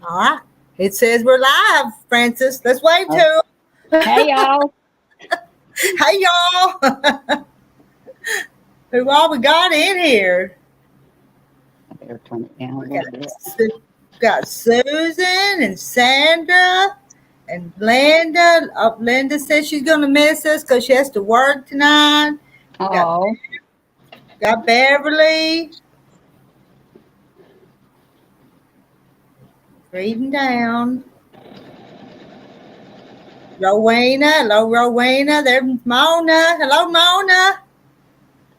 All right. It says we're live, Francis. Let's wave Oh, to hey, y'all. them. Hey, y'all. Who all we got in here? I better turn it down a We little bit. got Susan and Sandra and Linda. Oh, Linda says she's going to miss us because she has to work tonight. We Oh, got Beverly. Reading down. Rowena. Hello, Rowena. There's Mona. Hello, Mona.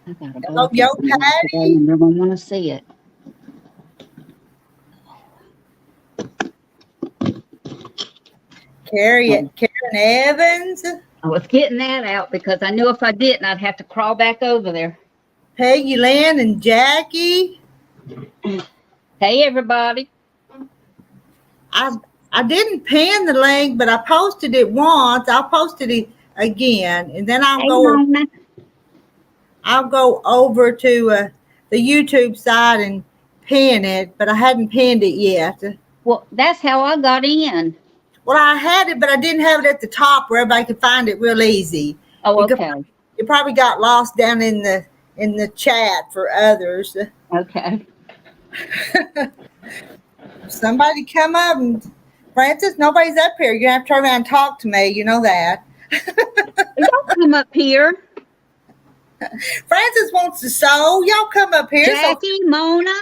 I got a Hello, blanket Yo on me today, Patty. and they're going to want to see it. Karen Um, Evans. I was getting that out because I knew if I didn't, I'd have to crawl back over there. Peggy Lynn and Jackie. Hey, everybody. I I didn't pin the link, but I posted it once. I'll post it again, and then Hey, Mona. I'll go over to the YouTube side and pin it. But I hadn't pinned it yet. Well, that's how I got in. Well, I had it, but I didn't have it at the top where everybody could find it real easy. Oh, You could, okay. you probably got lost down in the chat for others. Okay. Somebody come up and Francis, nobody's up here. You have to turn around and talk to me. You know that. Y'all come up here. Francis wants to sew. Y'all come up here. Jackie, Mona.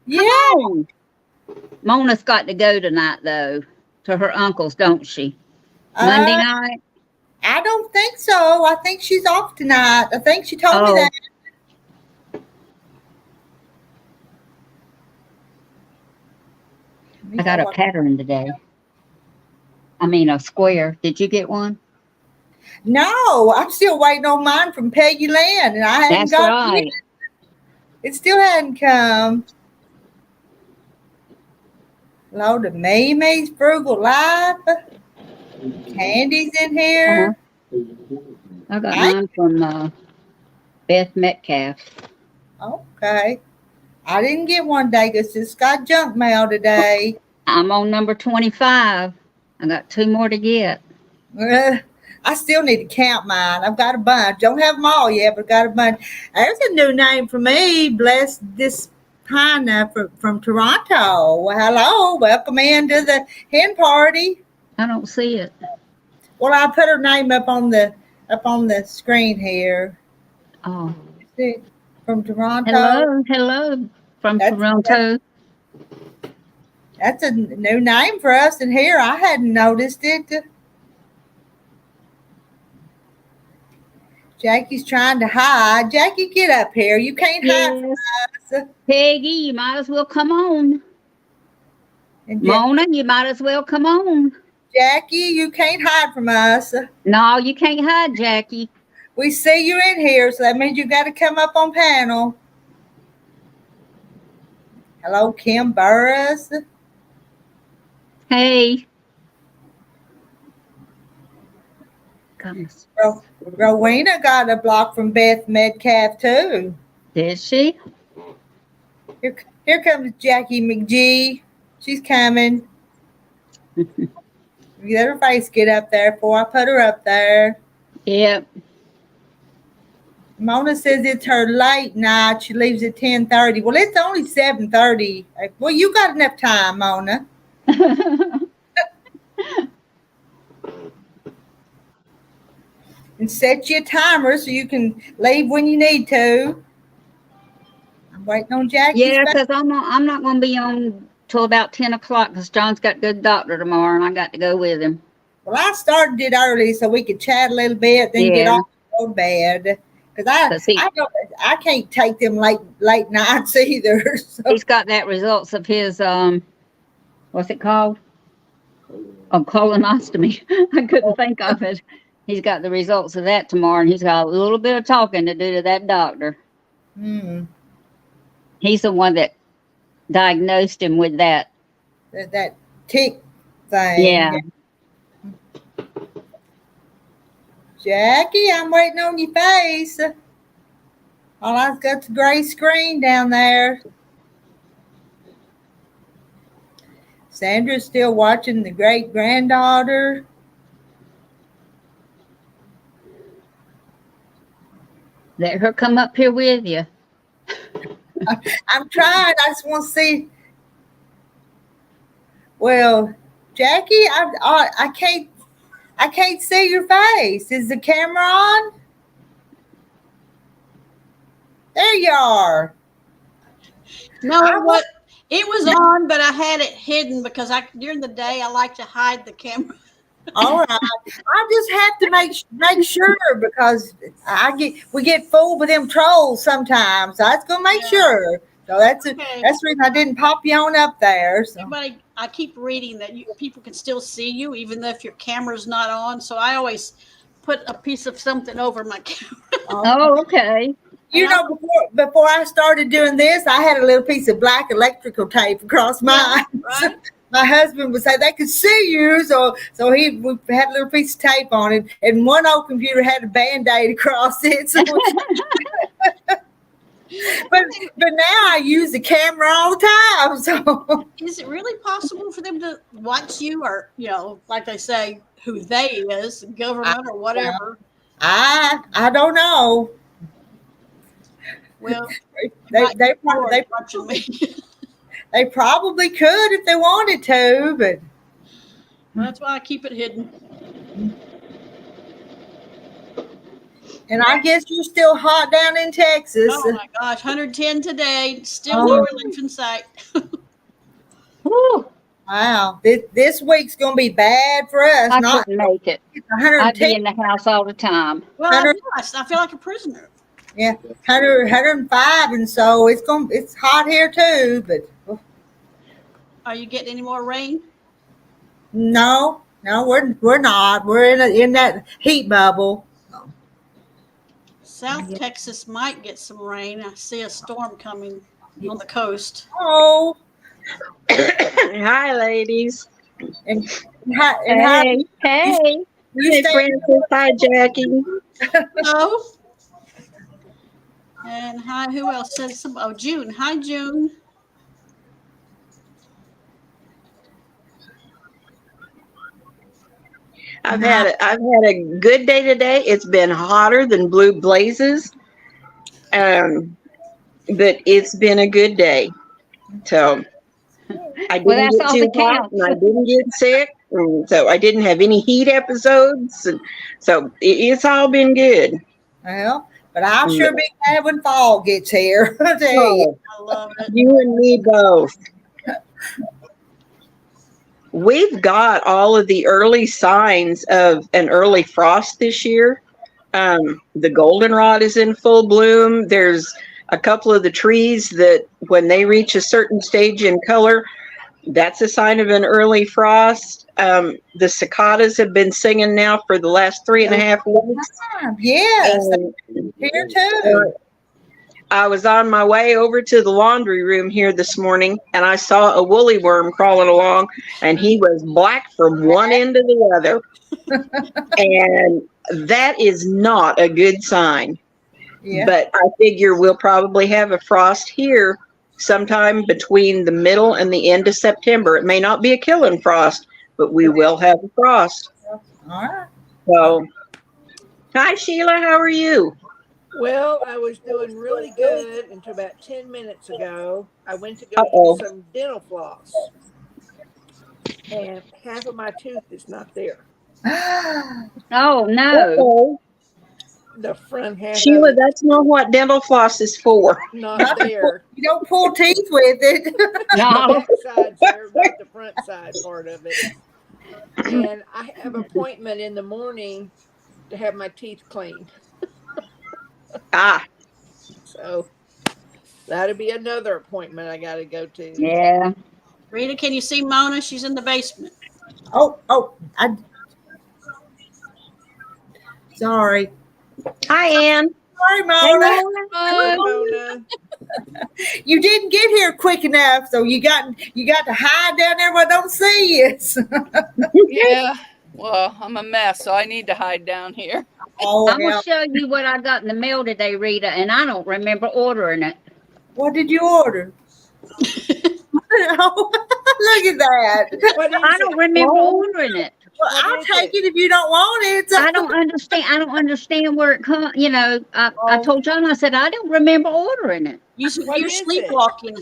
Yeah. Come on. Mona's got to go tonight, though, to her uncle's, don't she? Monday night? I don't think so. I think she's off tonight. I think she told me Oh, that. I got a pattern today. I mean, a square. Did you get one? No, I'm still waiting on mine from Peggy Lynn, and I hadn't That's got it right. yet. It still hadn't come. Hello to Mimi's Frugal Life. Candy's in here. I got mine from Beth Metcalf. Okay. I didn't get one today because it's got junk mail today. I'm on number 25. I got 2 more to get. I still need to count mine. I've got a bunch. Don't have them all yet, but got a bunch. There's a new name for me. Bless this Pina from Toronto. Well, hello. Welcome into the hen party. I don't see it. Well, I put her name up on the screen here. Oh. See, from Toronto. Hello from That's Toronto. a new name for us in here. I hadn't noticed it. Jackie's trying to hide. Jackie, get up here. You can't hide from us. Peggy, you might as well come on. And Mona, you might as well come on. Jackie, you can't hide from us. No, you can't hide, Jackie. We see you in here, so that means you got to come up on panel. Hello, Kim Burris. Hey. Rowena got a block from Beth Metcalf, too. Did she? Here comes Jackie McGee. She's coming. Let her face get up there before I put her up there. Yep. Mona says it's her late night. She leaves at 10:30. Well, it's only 7:30. Well, you got enough time, Mona. And set your timer so you can leave when you need to. I'm waiting on Jackie. Yeah, because I'm not going to be on till about 10 o'clock because John's got to go to the doctor tomorrow, and I got to go with him. Well, I started it early so we could chat a little bit, then get off and go to bed. Because I can't take them late nights either. So. He's got that results of his what's it called? Colonostomy. I couldn't think of it. He's got the results of that tomorrow, and he's got a little bit of talking to do to that doctor. He's the one that diagnosed him with that tick thing. Yeah. Jackie, I'm waiting on your face. All I've got the gray screen down there. Sandra's still watching the great granddaughter. Let her come up here with you. I'm trying. I just want to see. Well, Jackie, I can't see your face. Is the camera on? There you are. No, what it was on, but I had it hidden because during the day I like to hide the camera. All right. I just have to make sure because we get fooled with them trolls sometimes. So I was gonna make sure. So that's Okay. that's the reason I didn't pop you on up there. So. Everybody, I keep reading that people can still see you even if your camera's not on. So I always put a piece of something over my camera. Oh, okay. You know, before I started doing this, I had a little piece of black electrical tape across my eyes. Right? My husband would say they could see you, so we had a little piece of tape on it, and one old computer had a Band-Aid across it. So but now I use the camera all the time. So Is it really possible for them to watch you, or like they say, who they is, government or whatever? I don't know. Well, they watching me. They probably could if they wanted to, but That's why I keep it hidden. And I guess you're still hot down in Texas. Oh my gosh, 110 today. Still no relief in sight. Woo. Wow, this week's gonna be bad for us. I couldn't make it. I'd be in the house all the time. Well, I feel like a prisoner. Yeah, 105, and so it's hot here too. But are you getting any more rain? No, we're not. We're in that heat bubble. South Texas might get some rain. I see a storm coming on the coast. Oh, hi, ladies. And hey. Hey, Francis. Hi, Jackie. Hello. And hi, who else said some? Oh, June. Hi, June. I've had a good day today. It's been hotter than blue blazes, but it's been a good day. So I didn't get too hot, and I didn't get sick, and so I didn't have any heat episodes, and so it's all been good. Well, but I'll sure be glad when fall gets here. Oh, I love it. you and me both. We've got all of the early signs of an early frost this year. The goldenrod is in full bloom. There's a couple of the trees that when they reach a certain stage in color, that's a sign of an early frost. The cicadas have been singing now for the last 3.5 weeks. Yes, here too. I was on my way over to the laundry room here this morning, and I saw a woolly worm crawling along, and he was black from one end to the other. And that is not a good sign. Yeah. But I figure we'll probably have a frost here sometime between the middle and the end of September. It may not be a killing frost, but we will have a frost. All right. So, hi, Sheila. How are you? Well, I was doing really good until about 10 minutes ago. I went to go get some dental floss, and half of my tooth is not there. Oh, no. The front half. Sheila, that's not what dental floss is for. Not there. You don't pull teeth with it. No. The back side's there, not the front side part of it. And I have an appointment in the morning to have my teeth cleaned. So that'll be another appointment I got to go to. Yeah. Rita, can you see Mona? She's in the basement. Sorry. Hi, Ann. Sorry, Mona. Hi, Mona. You didn't get here quick enough, so you got to hide down there where I don't see us. Yeah. Well, I'm a mess, so I need to hide down here. I'm going to show you what I got in the mail today, Rita, and I don't remember ordering it. What did you order? Look at that. What is I don't it? remember Oh. ordering it. Well, What I'll is take it? it if you don't want it. It's I don't understand. I don't understand where it comes. You know, I Oh. told John, I said, I don't remember ordering it. What You're is it? sleepwalking,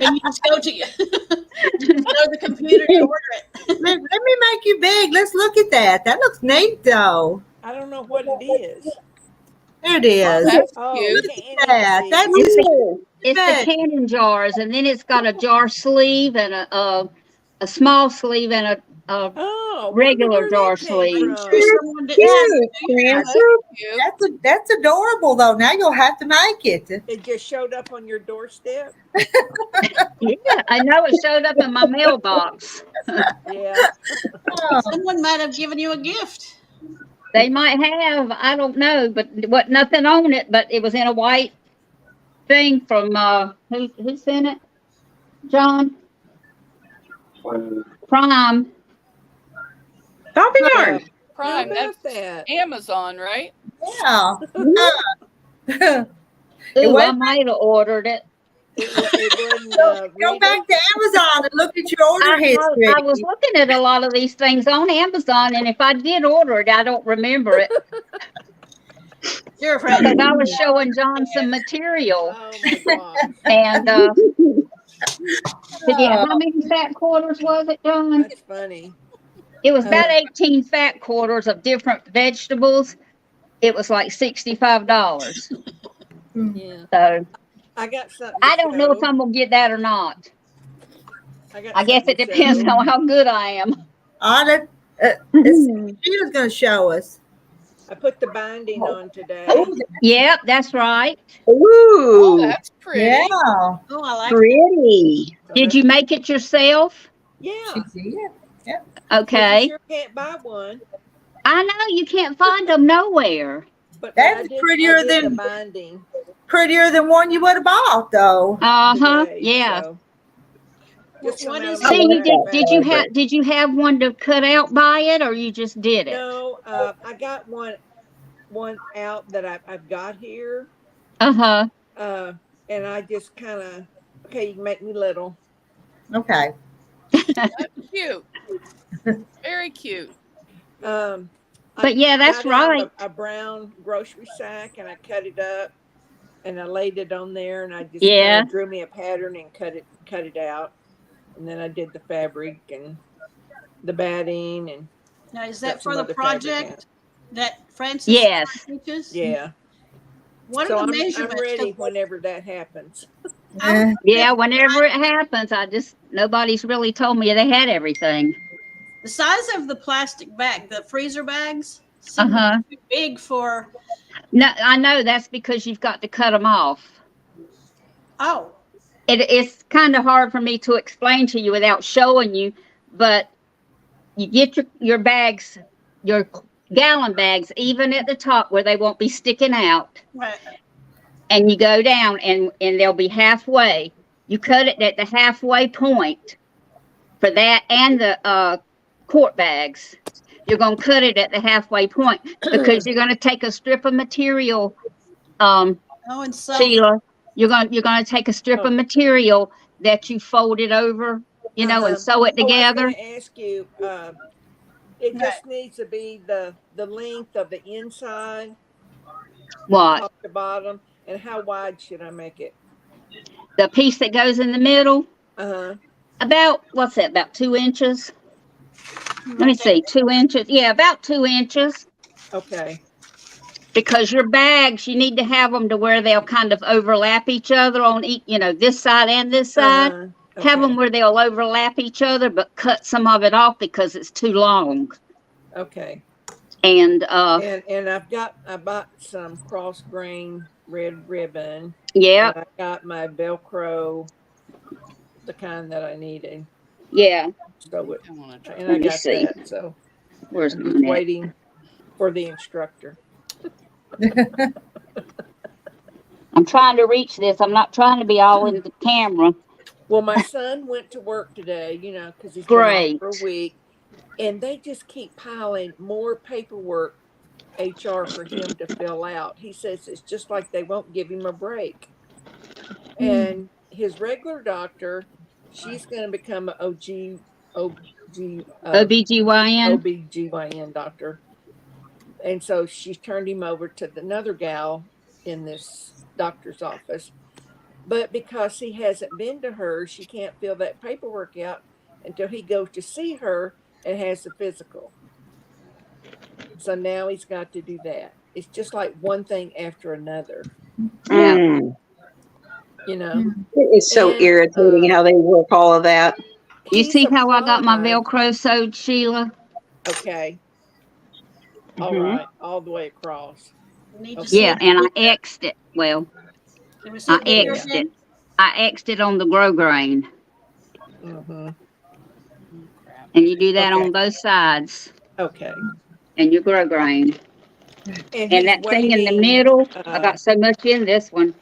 and you just go to the computer and order it. let me make you big. Let's look at that. That looks neat, though. I don't know what it is. There it Oh, is. that's Oh, cute. can't that. even That's see. It's the Cool. it's the good. cannon jars, and then it's got a jar sleeve and a small sleeve and a Oh, wonder regular where jar that came sleeve. I'm sure from. someone didn't Yeah, tell you. Cute, That's Prancer. cute. that's adorable, though. Now you'll have to make it. It just showed up on your doorstep. Yeah, I know it showed up in my mailbox. Yeah. Oh, Someone might have given you a gift. They might have, I don't know, but what nothing on it, but it was in a white thing from who sent it? John Prime. Bobby Uh, yarn. how Prime. about That's that? Amazon, right? yeah. It Ooh, I wasn't. might have ordered it. It wasn't Go Rita. back to Amazon and look at your order I was history. looking at a lot of these things on Amazon, and if I did order it, I don't remember it You're a friend. because I was showing John some material. Oh my gosh. And yeah, Oh, how many fat quarters was it, John? That's funny. It was Uh, about 18 fat quarters of different vegetables. It was like $65. yeah. So I got something to I don't know if show. I'm gonna get that or not. I got I guess something it to depends show. on how good I am. that, she was going to show us. I put the binding on today. Oh, Yep, that's right. Oh, Ooh, that's pretty. yeah. Oh, I like pretty. So Did that's- you make it yourself? She Yeah. did. 'Cause Okay. you sure can't buy one. I know you can't find them nowhere. But That's I did prettier the than binding one you would have bought, though. Uh-huh. today. Yeah. So just come What out is of my See, you craft factory. did you have one to cut out by it, or you just did it? No, I got one out that I've got here. Uh-huh. And I just kind of, okay, you can make me little. Okay. That's cute. Very cute. Um, I But yeah, that's got out right. a brown grocery sack and I cut it up and I laid it on there and I just kind Yeah. of drew me a pattern and cut it out. And then I did the fabric and the batting and Now, is got that some for the other fabric in project it. that Francis Yes. teaches? Yeah. What So are the I'm measurements? ready 'Cause whenever that happens. Eh, Yeah, whenever it happens, nobody's really told me they had everything. the size of the plastic bag, the freezer bags, seem Uh-huh. too big for. No, I know that's because you've got to cut them off. Oh, It's kind of hard for me to explain to you without showing you, but you get your bags, your gallon bags, even at the top where they won't be sticking out, right. and you go down and they'll be halfway. You cut it at the halfway point for that and the quart bags. You're going to cut it at the halfway point because you're going to take a strip of material, Oh, and so Sheila. You're going to take a strip Oh. of material that you folded over, and sew it Oh, I was together. going to ask you, it just needs to be the length of the inside, What? top to bottom, and how wide should I make it? The piece that goes in the middle? Uh-huh. About, what's that, about 2 inches? Let me see, 2 inches. Yeah, about 2 inches. Okay. Because your bags, you need to have them to where they'll kind of overlap each other on each, this side and this side. Uh-huh. Have them Okay. where they'll overlap each other, but cut some of it off because it's too long. Okay. And And I bought some cross grain red ribbon. yeah, And I got my Velcro, the kind that I needed. yeah. So it, I want to try. and I Let me got see. that. So Where's I'm just mine at? waiting for the instructor. I'm trying to reach this. I'm not trying to be all in the camera. Well, my son went to work today, because he's Great. been off for a week, and they just keep piling more paperwork, HR, for him to fill out. He says it's just like they won't give him a break. And his regular doctor she's going to become an OBGYN. OBGYN doctor. And so she's turned him over to another gal in this doctor's office. But because he hasn't been to her, she can't fill that paperwork out until he goes to see her and has the physical. So now he's got to do that. It's just like one thing after another, Yeah. Mm. you know. It is so And irritating how they work all of that. You he's see how I got my applied. Velcro sewed, Sheila? Okay. All Mhm. right. All the way across. We need to Okay. see Yeah, it and I bigger. X'd it. Well, Can we see I it bigger X'd again? it. I X'd it on the grow grain. Mm-hmm. Oh, crap. And you do that Okay. on both sides. Okay. And you grow grain. And And he's that thing in the waiting. middle, I got so much in this one.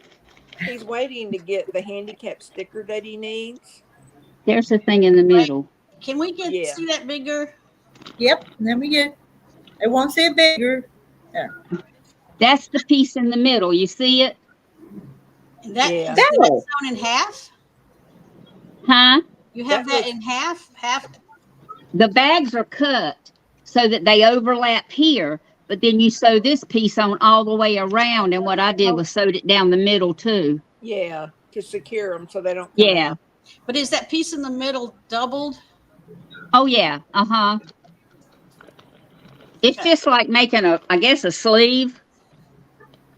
He's waiting to get the handicap sticker that he needs. There's the thing in the Right. middle. Can we get Yeah. see that bigger? Yep. Let me get. They won't see it bigger. That's the piece in the middle. You see it? And that Yeah. is the No. sewn in half. Huh? You have That that was- in half. The bags are cut so that they overlap here, but then you sew this piece on all the way around. And what I did was sewed it down the middle too. Yeah, to secure them so they don't come Yeah. out. But is that piece in the middle doubled? Oh yeah. Uh-huh. It's Okay. just like making I guess a sleeve,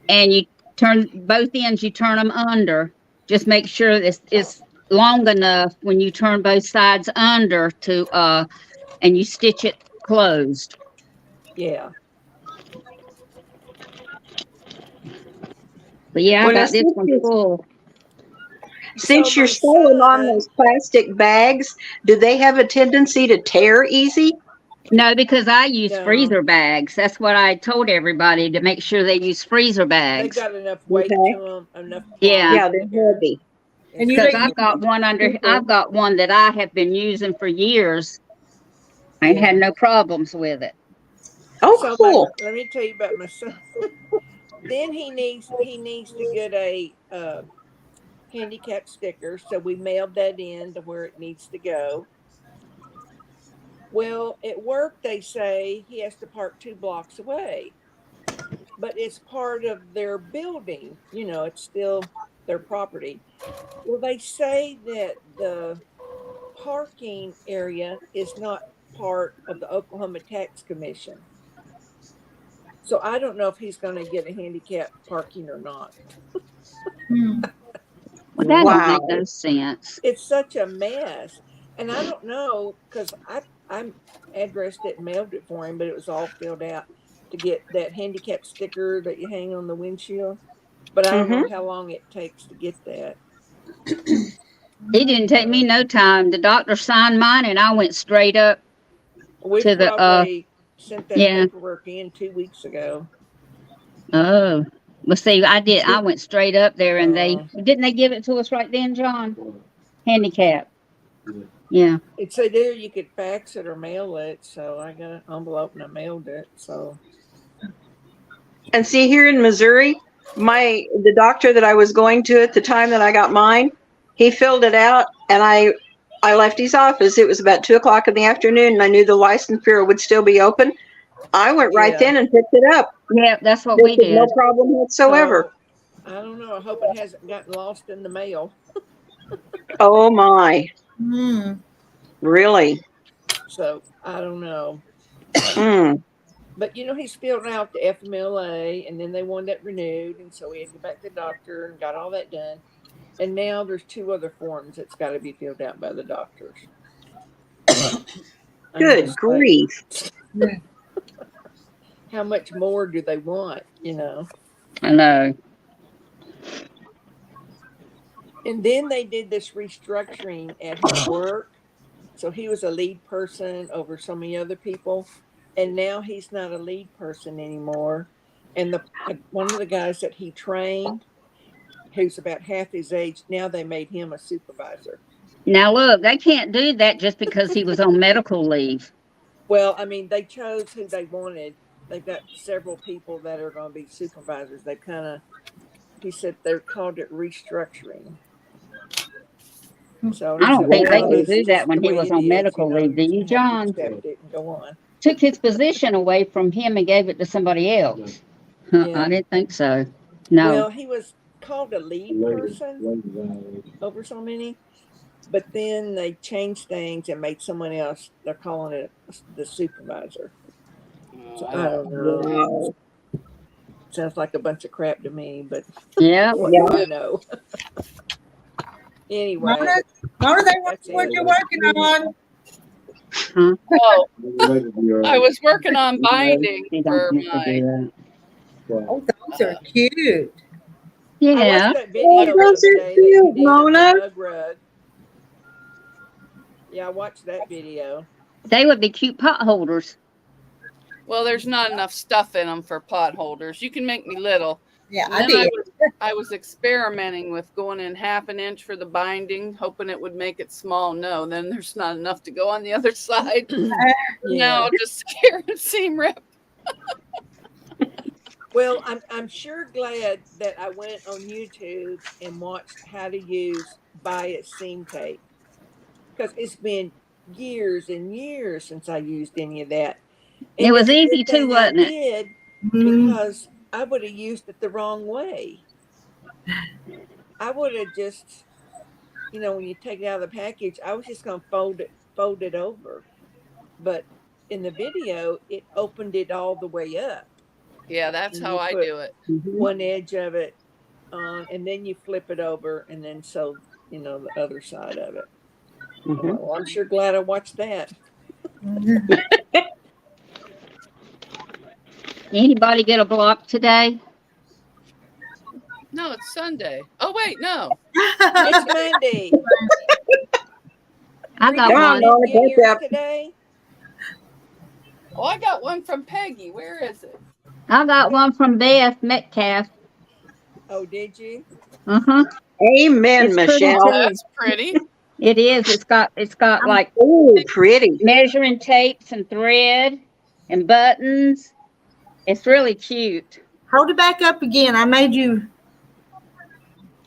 and you turn both ends, you turn them under. Just make sure it's long enough when you turn both sides under to and you stitch it closed. Yeah. But yeah, I Well, now, got this one full. since So you're my sewing on son- those plastic bags, do they have a tendency to tear easy? No, because I use No. freezer bags. That's what I told everybody, to make sure they use freezer They've bags. got enough weight Okay. to them, enough. Yeah. Yeah, plywood in they're there. heavy. And you Because don't- I've got one I've got one that I have been using for years. I Yeah. had no problems with it. Oh, So cool. let me tell you about my son. Then he needs to get a handicap sticker, so we mailed that in to where it needs to go. Well, at work they say he has to park 2 blocks away, but it's part of their building. You know, it's still their property. Well, they say that the parking area is not part of the Oklahoma Tax Commission. So I don't know if he's going to get a handicap parking or not. Hmm. Well, that don't make Wow. no sense. It's such a mess. And I don't know, because I'm addressed it and mailed it for him, but it was all filled out to get that handicap sticker that you hang on the windshield. But I don't know how long it takes to get that. It didn't take me no time. The doctor signed mine and I went straight up We to the probably sent that yeah. paperwork in 2 weeks ago. Oh. Well, see, I went straight up there and they didn't they give it to us right then, John? Handicap. Yeah. It said there you could fax it or mail it, so I got an envelope and I mailed it. So And see, here in Missouri, the doctor that I was going to at the time that I got mine, he filled it out, and I left his office. It was about 2:00 in the afternoon, and I knew the license bureau would still be open. I went right Yeah. then and picked it up. Yeah, that's what There we was no did. problem whatsoever. I don't know. I hope it hasn't gotten lost in the mail. Oh my, Hmm. really? So I don't know. Mm. But you know, he's filled out the FMLA, and then they wanted that renewed, and so we had to go back to the doctor and got all that done. And now there's 2 other forms that's got to be filled out by the doctors. I'm Good just like, grief. how much more do they want? You know. I know. And then they did this restructuring at his work. So he was a lead person over so many other people. And now he's not a lead person anymore. And one of the guys that he trained, who's about half his age, now they made him a supervisor. Now look, they can't do that just because he was on medical leave. Well, I mean, they chose who they wanted. They've got several people that are going to be supervisors. He said they're called it restructuring. So I don't think they Wow. can do that when he was on medical leave, do you, John? Accept it and go on. Took his position away from him and gave it to somebody else. Yeah. I didn't think so. No. Well, he was called a lead person over so many, but then they changed things and made someone else. They're calling it the supervisor. So I don't know. Wow. Sounds like a bunch of crap to me, but Yeah. what Yeah. do I know? Anyway, Mona, that's what it. you working on? Oh, I was working on binding You for don't have to do my. that. Oh, those are cute. I Yeah. watched that video the those other are day that you cute, did of the Mona. bug rug. Yeah, I watched that video. They would be cute pot holders. Well, there's not enough stuff in them for pot holders. You can make me little. Yeah, And I then did. I was experimenting with going in 1/2 inch for the binding, hoping it would make it small. No, then there's not enough to go on the other side. Yeah. Now I'll just scare and seam rip. Well, I'm sure glad that I went on YouTube and watched how to use bias seam tape, because it's been years and years since I used any of that. It was it's a good easy too, thing I wasn't it? did, Mhm. because I would have used it the wrong way. I would have just, when you take it out of the package, I was just going to fold it over. But in the video, it opened it all the way up. Yeah, that's And how you I put do it. one edge of it on, and then you flip it over, and then sew, the other side of it. Well, I'm sure glad I watched that. Anybody get a block today? No, it's Sunday. Oh wait, no. It's Monday. I got Come on, one. Mona, Get catch yours up. today? Oh, I got one from Peggy. Where is it? I got one from Beth Metcalf. Oh, did you? Uh-huh. Amen, It's pretty Michelle. too. That's pretty. It is. It's got like Oh, pretty. measuring tapes and thread and buttons. It's really cute. Hold it back up again. I made you.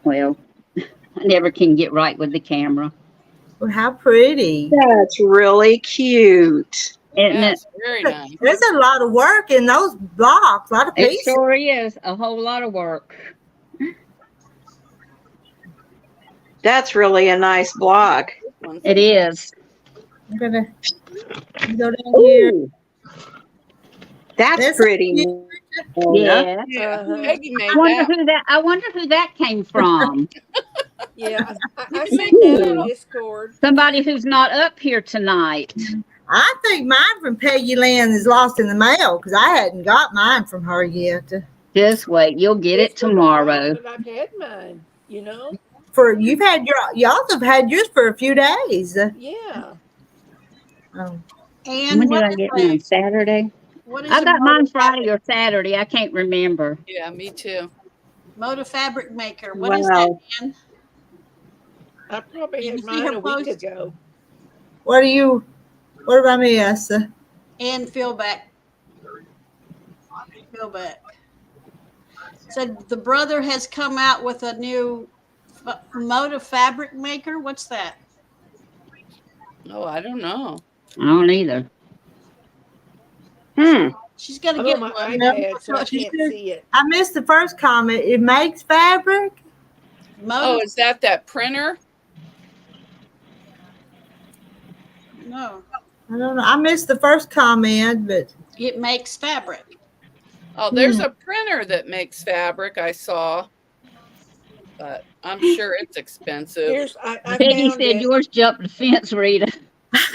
Well, I never can get right with the camera. Well, how pretty. That's really cute. Isn't it? Yes, very nice. There's a lot of work in those blocks, a lot of It pieces. sure is a whole lot of work. That's really a nice block. It is. I'm gonna go down here. Ooh. That's That's pretty. cute. Mona. Yeah. Yeah, Uh-huh. Peggy made I wonder that. I wonder who that came from. Yeah, I sent that on Discord. Somebody who's not up here tonight. I think mine from Peggy Lynn is lost in the mail because I hadn't got mine from her yet. Just wait, you'll get it It's been a while tomorrow. that I've had mine, For you've had y'all have had yours for a few days. Yeah. Oh. And When did what I is get a- mine? Saturday? what is I a got mine motor Friday fabric- or Saturday. I can't remember. Yeah, me too. motor fabric maker? What is that, man? I probably Did you had see mine her a week post? ago. What about me, Asa? And Philback. Said the brother has come out with a new motor fabric maker. What's that? Oh, I don't know. I don't either. She's gonna I'm get on my one. iPad, so I She can't said- see it. I missed the first comment. It makes fabric? Oh, Motor? is that printer? No, I don't know. I missed the first comment, but it makes fabric. Oh, there's a printer that makes fabric I saw. But I'm sure it's expensive. Here's I Peggy found said it. yours jumped the fence, Rita.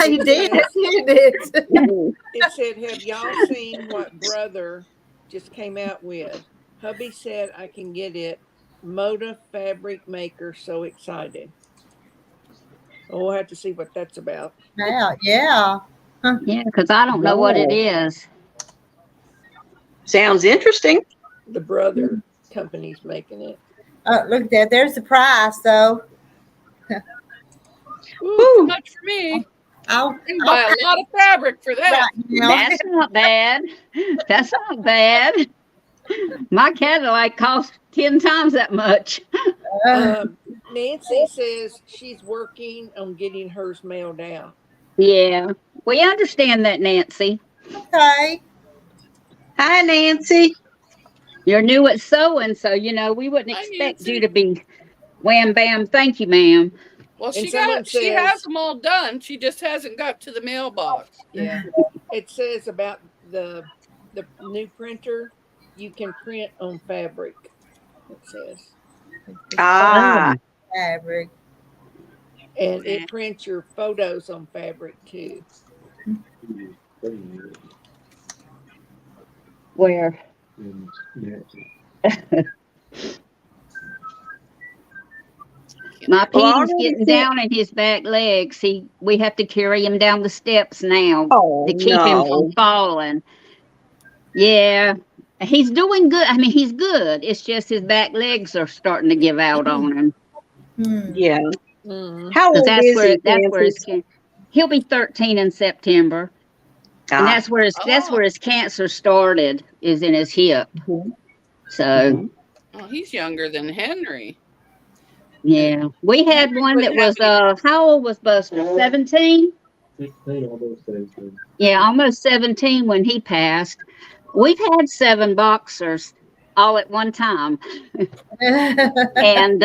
you did. You did. It said, "Have y'all seen what brother just came out with?" Hubby said I can get it. Moda fabric maker. So excited. Oh, we'll have to see what that's about. Yeah. Yeah, because I don't know what it is. Sounds interesting. The brother company's making it. Look at that. There's the price, though. Too much for me. I'll I can buy a lot of fabric for that. That's not bad. That's not bad. My Cadillac cost 10 times that much. Now Nancy says she's working on getting hers mailed out. Yeah, we understand that, Nancy. Okay. Hi, Nancy. You're new at sewing, so we wouldn't Hi, expect Nancy. you to be wham bam. Thank you, ma'am. Well, And she someone has says- them all done. She just hasn't got to the mailbox. Yeah. It says about the new printer, you can print on fabric. It says. Ah, Fabric. And it prints your photos on fabric too. Where? My Well, Petey's getting down in his back legs. We have to carry him down the steps now oh to keep him from no. falling. Yeah, he's doing good. I mean, he's good. It's just his back legs are starting to give out on him. Yeah. Mm. How 'Cause old that's is where he, that's where Nancy? he'll be 13 in September, and Ah. that's where his cancer started, is in his hip. Mhm. So Mhm. Oh, he's younger than Henry. yeah, we had one that was how old was Buster? 17. 16, almost 17. Yeah, almost 17 when he passed. We've had 7 boxers all at one time, and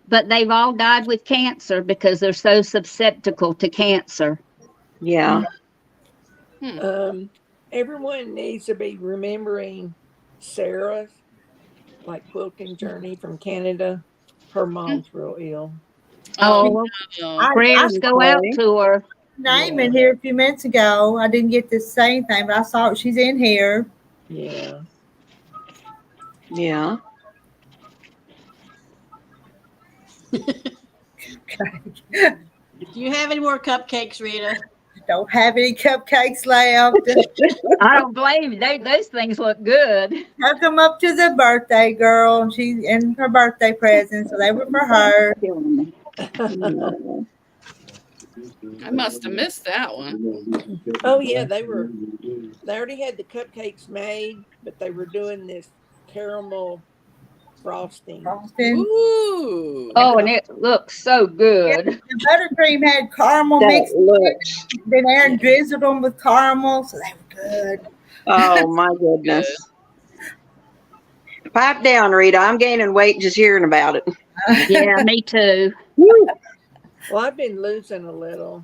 but they've all died with cancer because they're so susceptible to cancer. Yeah. Everyone needs to be remembering Sarah, like quilting journey from Canada. Her mom's real ill. Oh, no. prayers go out to her. Name in here a few minutes ago. I didn't get to say anything, but I saw it. She's in here. Yeah. Yeah. Do you have any more cupcakes, Rita? Don't have any cupcakes left. I don't blame you. Those things look good. Hook them up to the birthday girl, and she and her birthday present, so they were for her. I must have missed that one. Oh yeah, they already had the cupcakes made, but they were doing this caramel frosting. Frosting. Ooh. Oh, and it looks so good. The buttercream had caramel That mixed. looks. Then Aaron drizzled them with caramel, so they were good. Oh my goodness. Pipe down, Rita. I'm gaining weight just hearing about it. Yeah, me too. Well, I've been losing a little.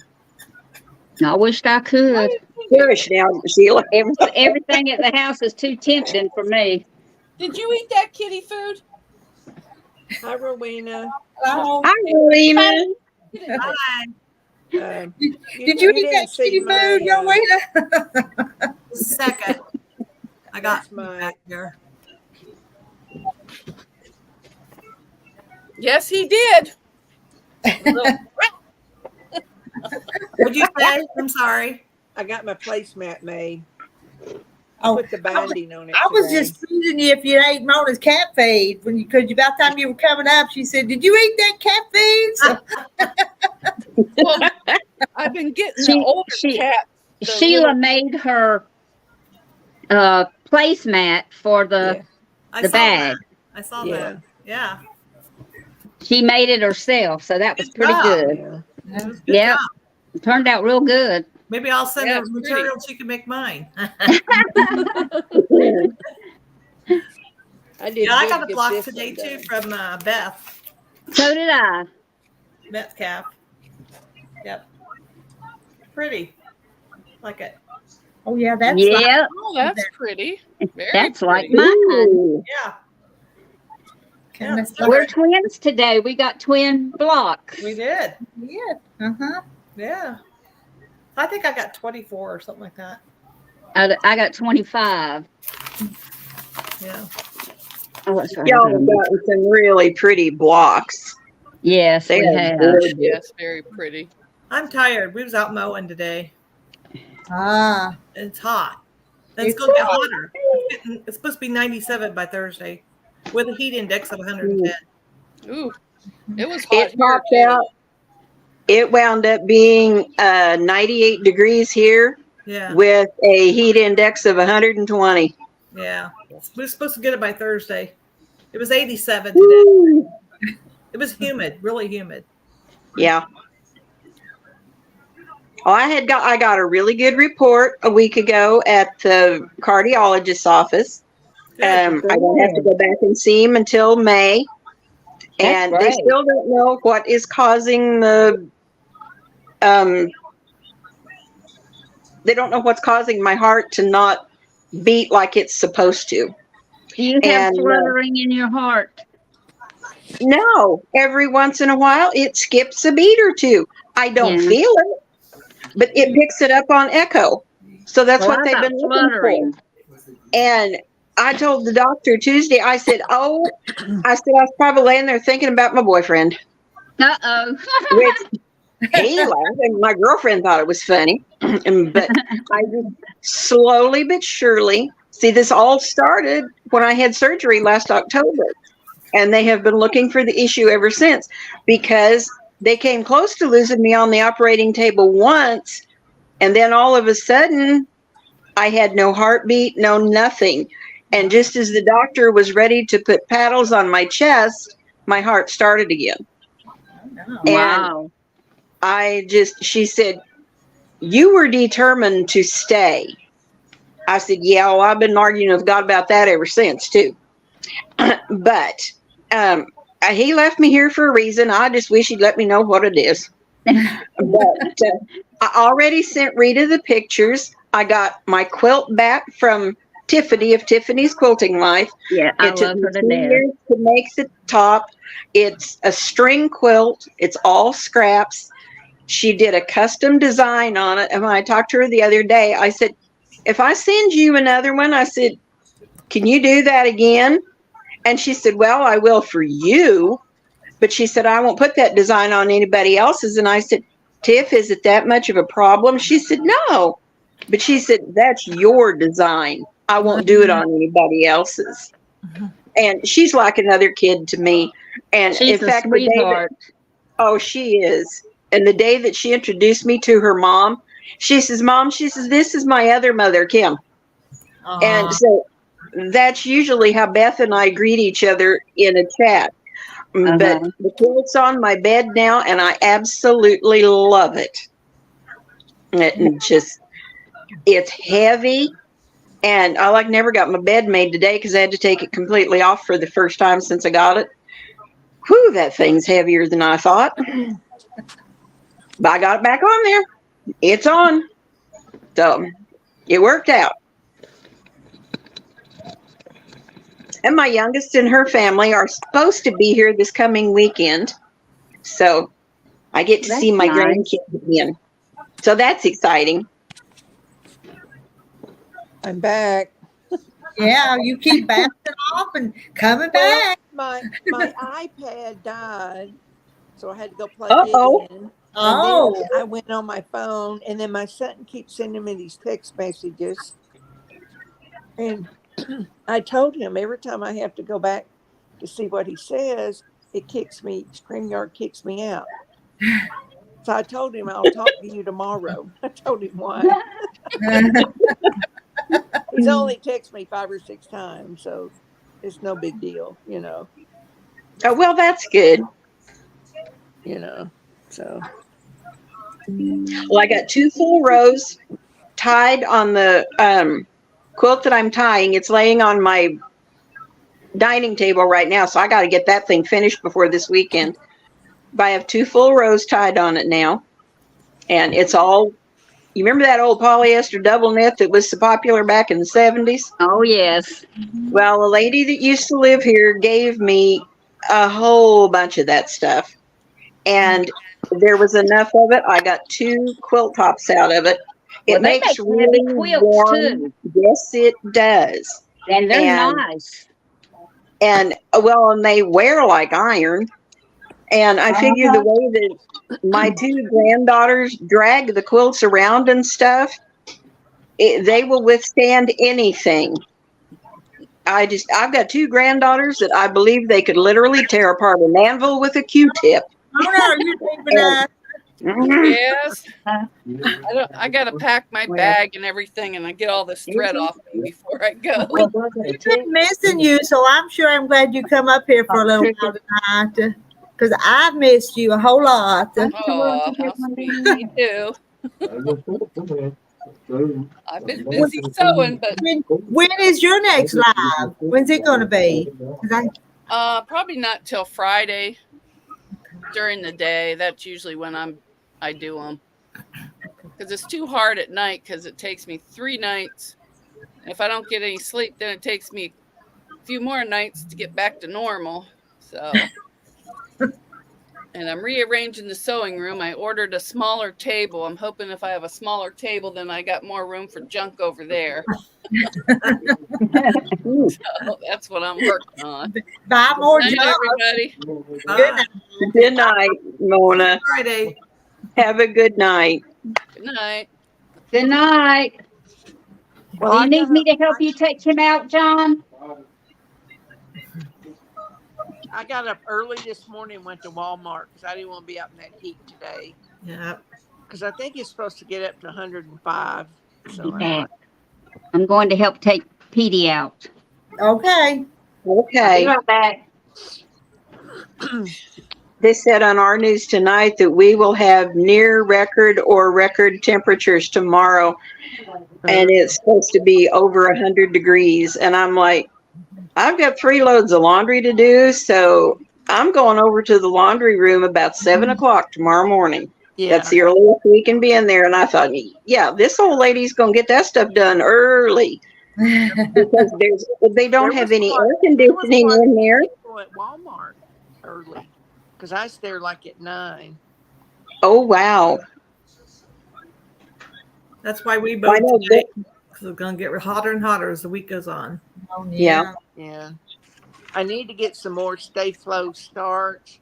I wished I could. Perish now, Sheila. Everything at the house is too tempting for me. Did you eat that kitty food? Hi, Rowena. Hello. Hi, Rowena. Hi. Did you eat that kitty food, Rowena? Second. I got That's my- back here. Yes, he did. What'd you say? I'm sorry. I got my placemat made. Oh, Put the binding on it. I was today. just teasing you if you ate Mona's cat feed because about the time you were coming up, she said, "Did you eat that cat feed?" So, Well, I've been getting the older cat. Sheila made her placemat for the I the saw bag. That. I saw Yeah. that. Yeah. She made it herself, so that was pretty job. good. Yeah. It was good Yep. job. It turned out real good. Maybe I'll send Yeah, her it's pretty. material so you can make mine. I did. Yeah, I good got to a get block this today one too done. from Beth So did I. Metcalf. Yep. Pretty. Like it. oh yeah, that's Yeah, Oh, that's pretty. Very that's like pretty. mine. Ooh. Yeah. kind of Yeah. We're twins today. We got twin blocks. We did. yeah. Uh-huh. Yeah. I think I got 24 or something like that. I got 25. Yeah. Oh, that's right. Y'all have gotten some really pretty blocks. Yes, They we are have. gorgeous. Yes, very pretty. I'm tired. We was out mowing today. Ah. It's hot. And it's It's going to get hot. hotter. It's supposed to be 97 by Thursday with a heat index of 110. Ooh, it was hot. It popped out. It wound up being 98 degrees here Yeah. with a heat index of 120. Yeah. We were supposed to get it by Thursday. It was 87 today. Woo. It was humid, really humid. Yeah. Oh, I got a really good report a week ago at the cardiologist's office. Good. I don't have to go back and see him until May. That's And they great. still don't know what is causing the they don't know what's causing my heart to not beat like it's supposed to. Do you have And fluttering in your heart? no, every once in a while it skips a beat or two. I don't Yeah. feel it, but it picks it up on echo. So that's Well, what they've how been about looking fluttering? for. And I told the doctor Tuesday, I said, I was probably laying there thinking about my boyfriend. Uh-oh. Which he laughed, and my girlfriend thought it was funny. But I just slowly but surely, see, this all started when I had surgery last October. And they have been looking for the issue ever since, because they came close to losing me on the operating table once. And then all of a sudden, I had no heartbeat, no nothing. And just as the doctor was ready to put paddles on my chest, my heart started again. Wow. She said, you were determined to stay. I said, yeah, well, I've been arguing with God about that ever since, too. But he left me here for a reason. I just wish he'd let me know what it is. But I already sent Rita the pictures. I got my quilt back from Tiffany of Tiffany's Quilting Life. Yeah, I It took love me her to 2 death. years to make the top. It's a string quilt. It's all scraps. She did a custom design on it. And when I talked to her the other day, I said, if I send you another one, I said, can you do that again? And she said, well, I will for you. But she said, I won't put that design on anybody else's. And I said, Tiff, is it that much of a problem? She said, no. But she said, that's your design. I won't do it on anybody else's. And she's like another kid to me. And She's in a fact, the day that, sweetheart. oh, she is. And the day that she introduced me to her mom, she says, Mom, she says, this is my other mother, Kim. And so that's usually how Beth and I greet each other in a chat. But the quilt's on my bed now, and I absolutely love it. It's heavy, and I never got my bed made today because I had to take it completely off for the first time since I got it. Whew, that thing's heavier than I thought. But I got it back on there. It's on. So it worked out. And my youngest and her family are supposed to be here this coming weekend. So I get to That's see my nice. grandkids again. So that's exciting. I'm back. Yeah, you keep bouncing off and coming Well, back. my iPad died, so I had to go plug Uh-oh. it in. And Oh, then I went on my phone, and then my son keeps sending me these text messages. And I told him every time I have to go back to see what he says, StreamYard kicks me out. So I told him I'll talk to you tomorrow. I told him why. He's only texted me 5 or 6 times, so it's no big deal, Oh, well, that's good. So. Well, I got 2 full rows tied on the quilt that I'm tying. It's laying on my dining table right now, so I got to get that thing finished before this weekend. But I have 2 full rows tied on it now. And it's all, you remember that old polyester double knit that was so popular back in the 70s? Oh, yes. Well, a lady that used to live here gave me a whole bunch of that stuff. And there was enough of it. I got 2 quilt tops out of it. It Well, they makes make heavy really quilts, warm. too. Yes, it does. And they're And- nice. And they wear like iron. And I figure the way that my 2 granddaughters drag the quilts around and stuff, they will withstand anything. I've got 2 granddaughters that I believe they could literally tear apart an anvil with a Q-tip. oh no, you're leaving us. Yes. I gotta pack my bag and everything, and I get all this thread off me before I go. We've been missing you, so I'm sure I'm glad you come up here for a little while tonight to because I've missed you a whole lot. Oh, how sweet. Me too. I've been busy sewing, but When is your next live? When's it going to be? 'Cause probably not till Friday during the day. That's usually when I do them. Because it's too hard at night because it takes me 3 nights. And if I don't get any sleep, then it takes me a few more nights to get back to normal. So, and I'm rearranging the sewing room. I ordered a smaller table. I'm hoping if I have a smaller table, then I got more room for junk over there. So that's what I'm working on. buy more Good night, jobs. everybody. Bye. Good night, Mona. Friday. Have a good night. Good night. Good night. Well, Do I you need me gotta, to help you take him out, John? I got up early this morning and went to Walmart because I didn't want to be out in that heat today. Yeah. Because I think it's supposed to get up to 105. So Yeah. I'm going to help take Petey out. Okay. I'll be Okay. right back. They said on our news tonight that we will have near record or record temperatures tomorrow, and it's supposed to be over 100 degrees. And I'm like, I've got 3 loads of laundry to do, so I'm going over to the laundry room about 7 o'clock tomorrow morning. yeah, That's the earliest we can be in there. And I thought, yeah, this old lady's going to get that stuff done early because they don't There have was any quite- air there was conditioning quite a in few there. people at Walmart early because I was there like at 9. Oh, wow. That's why we I both know tonight. Because it's going to get hotter and hotter as the week goes on. Oh, Yeah. Yeah, I need to get some more Stay Flow starch.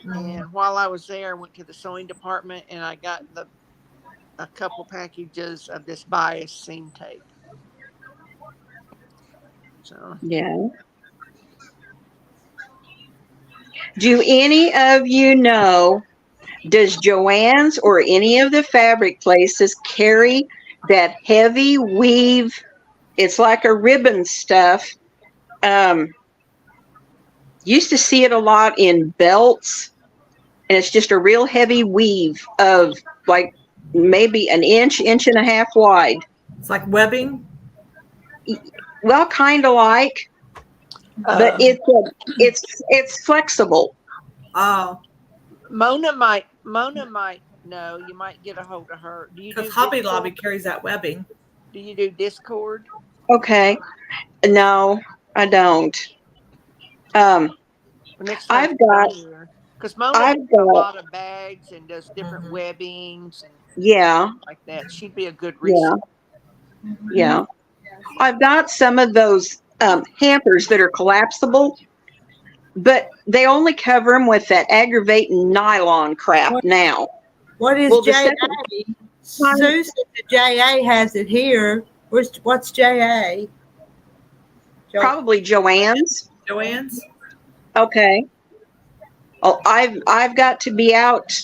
And while I was there, I went to the sewing department and I got a couple packages of this bias seam tape. So Yeah. Do any of you know, does Joann's or any of the fabric places carry that heavy weave? It's like a ribbon stuff. Used to see it a lot in belts, and it's just a real heavy weave of like maybe an inch, inch and a half wide. It's like webbing. Well, kind of like, but it's flexible. Oh, Mona might know. You might get a hold of her. Do you do because Hobby Discord? Lobby carries that webbing. Do you do Discord? Okay. No, I don't. Next time I've got, because Mona I've does a got, lot of bags and does different Mhm. webbings and yeah, like that. She'd be a good yeah, resource. yeah. I've got some of those hampers that are collapsible, but they only cover them with that aggravating nylon crap now. What is Well, the JA? second- Sue said the JA has it here. What's JA? Probably Joann's. Joann's? Okay. Oh, I've got to be out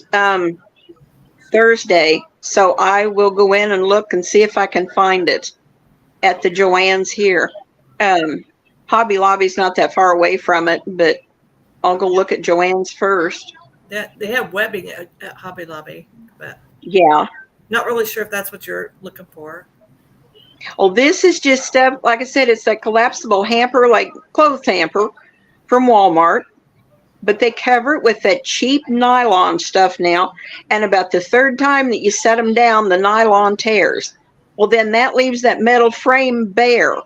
Thursday, so I will go in and look and see if I can find it at the Joann's here. Hobby Lobby's not that far away from it, but I'll go look at Joann's first. They have webbing at Hobby Lobby, but Yeah. not really sure if that's what you're looking for. Well, this is just stuff, like I said, it's a collapsible hamper, like clothes hamper from Walmart, but they cover it with that cheap nylon stuff now. And about the 3rd time that you set them down, the nylon tears. Well, then that leaves that metal frame bare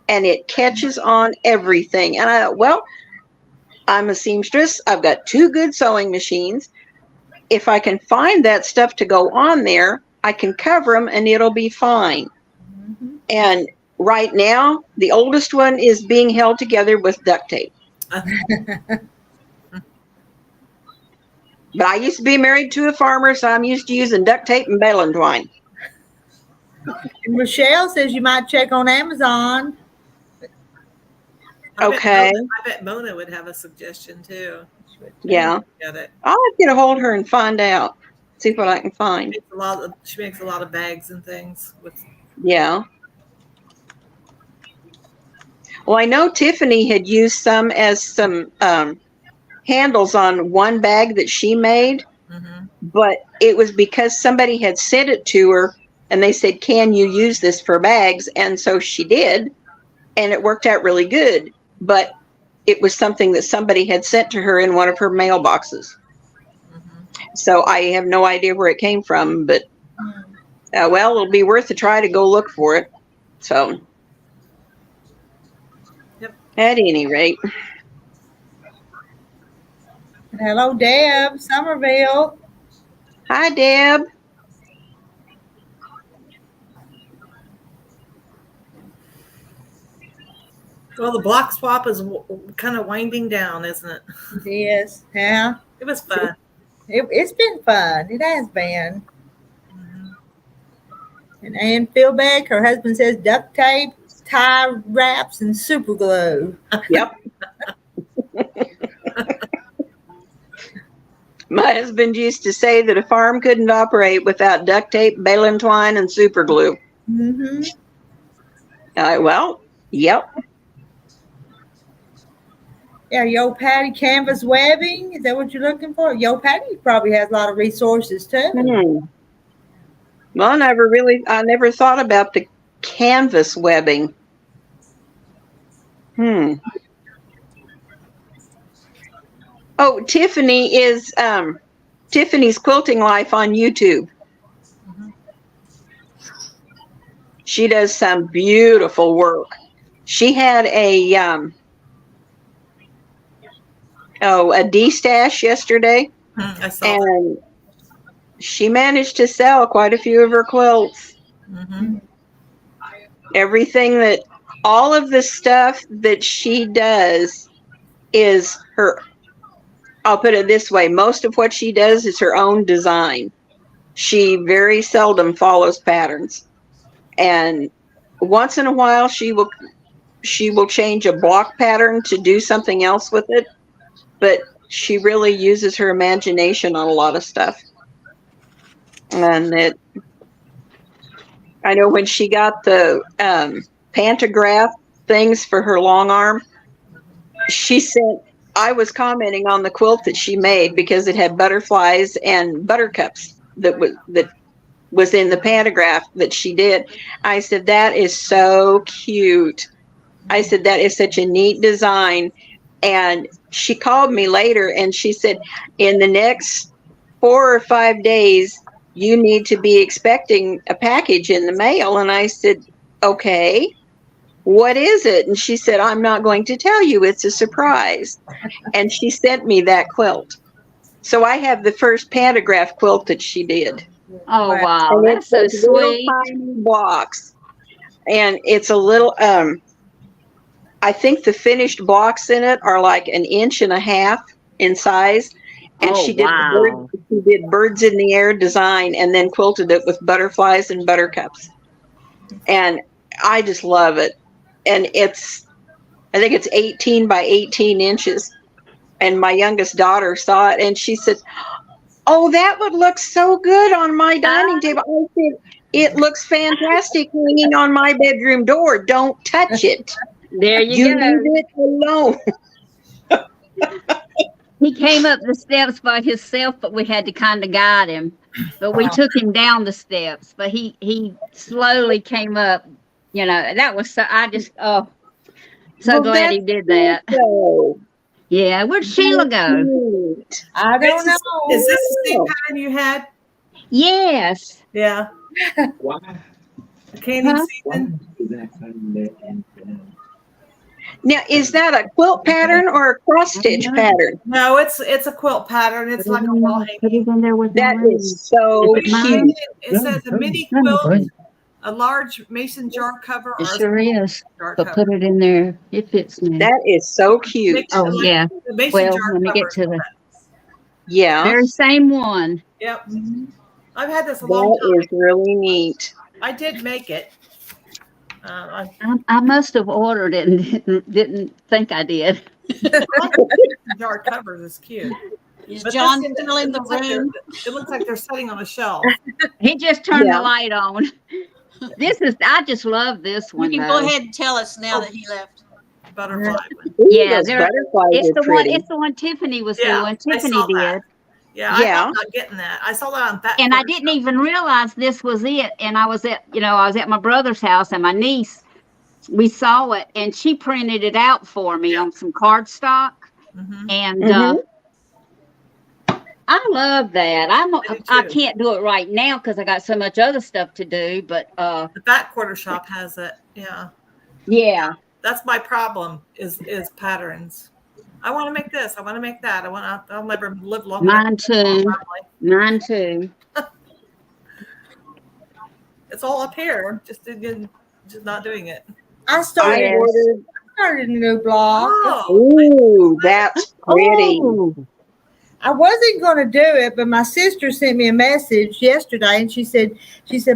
and it catches on everything. And I thought, well, I'm a seamstress. I've got 2 good sewing machines. If I can find that stuff to go on there, I can cover them and it'll be fine. And right now, the oldest one is being held together with duct tape. But I used to be married to a farmer, so I'm used to using duct tape and baling twine. And Michelle says you might check on Amazon. Okay. I bet Mona would have a suggestion too. Yeah. Get it. I'll get a hold of her and find out. See what I can find. She makes a lot of bags and things with. Yeah. Well, I know Tiffany had used some as some handles on one bag that she made, but it was because somebody had sent it to her and they said, can you use this for bags? And so she did, and it worked out really good. But it was something that somebody had sent to her in one of her mailboxes. So I have no idea where it came from, but well, it'll be worth a try to go look for it. So Yep. At any rate. Hello, Deb, Somerville. Hi, Deb. Well, the block swap is kind of winding down, isn't it? Yes, yeah. It was fun. It's been fun. It has been. And Ann Philbeck, her husband says duct tape, tie wraps, and super glue. Yep. My husband used to say that a farm couldn't operate without duct tape, baling twine, and super glue. Mm-hmm. Well, yep. Yeah, Yo Patty canvas webbing. Is that what you're looking for? Yo Patty probably has a lot of resources too. Well, I never thought about the canvas webbing. Oh, Tiffany is Tiffany's Quilting Life on YouTube. She does some beautiful work. She had a D-stash yesterday, I saw and she managed to sell quite a few of her quilts. All of the stuff that she does is her, I'll put it this way, most of what she does is her own design. She very seldom follows patterns. And once in a while she will change a block pattern to do something else with it. But she really uses her imagination on a lot of stuff. And I know when she got the pantograph things for her long arm, I was commenting on the quilt that she made because it had butterflies and buttercups that was in the pantograph that she did. I said, that is so cute. I said, that is such a neat design. And she called me later and she said, in the next 4 or 5 days, you need to be expecting a package in the mail. And I said, okay, what is it? And she said, I'm not going to tell you. It's a surprise. And she sent me that quilt. So I have the first pantograph quilt that she did. Oh, wow. And That's so it's little sweet. tiny blocks. And it's a little, I think the finished blocks in it are like 1.5 inches in size. And Oh, she did wow. she did birds in the air design and then quilted it with butterflies and buttercups. And I just love it. And I think it's 18 by 18 inches. And my youngest daughter saw it and she said, oh, that would look so good on my dining table. I said, it looks fantastic hanging on my bedroom door. Don't touch it. There you go. leave it alone. He came up the steps by himself, but we had to kind of guide him. But we took him down the steps, but he slowly came up. You know, that was so, so glad he did that. So Yeah, where'd Sheila go? cute. I don't know. Is this the same pattern you had? Yes. Yeah. Why? Candy Huh? season. Is that kind of Now, is that a quilt pattern or a cross stitch pattern? No, it's a quilt pattern. It's like a wall Put it in there with That my is so Is it mine? cute. It says a mini quilt, a large mason jar cover, or It sure a is. jar But cover. put it in there. It fits me. That is so cute. Oh, yeah. The mason Well, jar let me get cover. to the Yeah, very same one. Yep. I've had this a long that time. is really neat. I did make it. I must have ordered it and didn't think I did. Jar covers is cute. Is But John this still in the looks like they're- room? it looks like they're sitting on a shelf. He just turned Yeah. the light on. I just love this You one. can though. go ahead and tell us now that he left. butterfly one. Ooh, Yeah, those they're- butterflies It's are the pretty. one Tiffany was Yeah, doing. I Tiffany saw did. that. Yeah, I Yeah. thought about getting that. I saw that on Fat And I Quarter didn't Shop. even realize this was it. And I was at my brother's house, and my niece, we saw it, and she printed it out for me Yeah. on some cardstock. Mhm. And Mhm. I love that. do I too. can't do it right now because I got so much other stuff to do. But The Fat Quarter Shop has it. Yeah. yeah, That's my problem is patterns. I want to make this. I want to make that. I'll never live long enough. mine too. Mine too. It's all up here. Just not doing it. I I started, Yes. ordered. started a new blog. Oh, Ooh, that's pretty. Oh, I wasn't going to do it, but my sister sent me a message yesterday, and she said,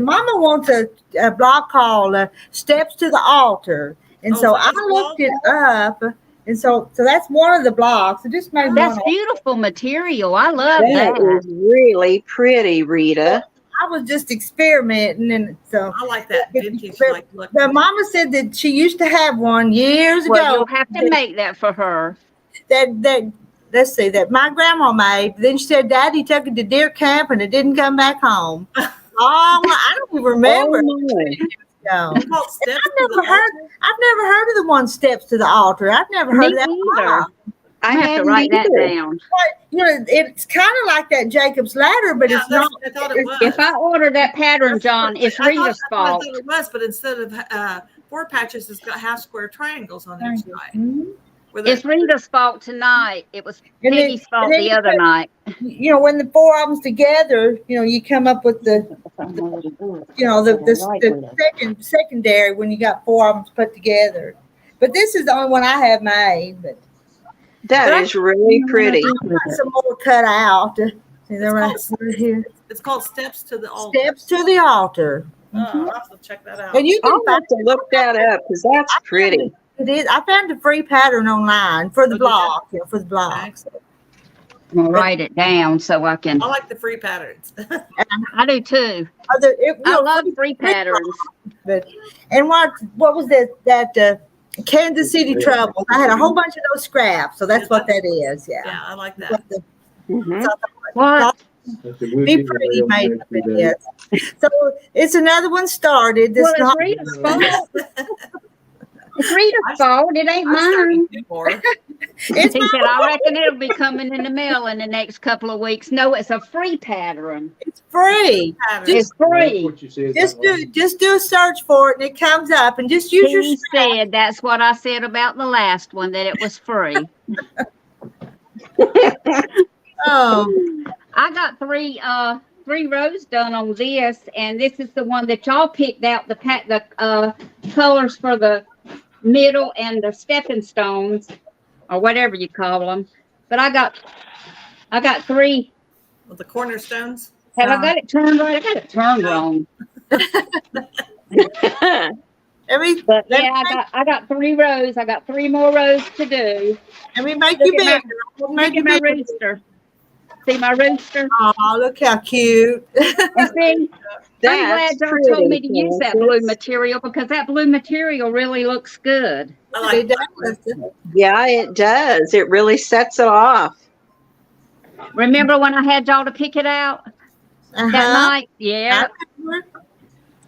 "Mama wants a blog called Steps to the Altar," and Oh, so is that I this looked blog? it up, and so that's one of the blogs. I just made that's one. beautiful material. I love That that. is really pretty, Rita. I was just experimenting, and so. I like that vintage like look. But Mama said that she used to have one years Well, ago. you'll have to make that for her. that let's see, that my grandma made. Then she said Daddy took it to deer camp and it didn't come back home. I don't even remember. Oh my. No. It's called Steps I've to the never heard. Altar. I've never heard of the one Steps to the Altar. I've never heard Me of that. either. I I have to hadn't write that either. down. But, it's kind of like that Jacob's Ladder, but Yeah, it's not. I thought it was. If I order that pattern, John, it's I thought- Rita's that's what I fault. thought it was, but instead of 4 patches, it's got half square triangles on each side. Mhm. With It's Rita's fault tonight. It was And then- Peggy's fault and then the you other put- night. When the four of them's together, you come up with the secondary when you got four of them put together. But this is the only one I have made. But That is really pretty. I got some more cut out. See, they're right here. It's called Steps to the Altar. Steps to the Altar. Oh, I'll have to check that out. And you can I'll have to look that up because that's pretty. it is. I found a free pattern online for the Oh, did you? blog. For the blog. So, I'm gonna write it down so I can. I like the free patterns. I do too. I love free patterns. But and what was that Kansas City Troubles? I had a whole bunch of those scraps, so that's what that is. Yeah. Yeah, I like that. What the- Mhm. What? Be pretty made up it, yes. So it's another one started. This Well, it's not, Rita's fault. It's Rita's fault. It ain't I'm starting mine. to do more. it's He my said, I reckon it'll be coming in the mail in the next couple of weeks. No, it's a free pattern. it's free. Patterns. It's free. Just do a search for it and it comes up and just use your He said that's what I said about the last one, that it was free. oh I got three rows done on this, and this is the one that y'all picked out the colors for the middle and the stepping stones, or whatever you call them. But I got three. With the cornerstones. Have I got it turned right? I got it turned wrong. But let, yeah, I got 3 rows. I got 3 more rows to do. let me make Look you at bigger. Look Make you at my bigger. rooster. See my rooster? Oh, look how cute. And see, I'm glad That's y'all told me to pretty, use that blue Frances. material because that blue material really looks good. I like It that. does. Yeah, it does. It really sets it off. Remember when I had y'all to pick it out that night? Yeah.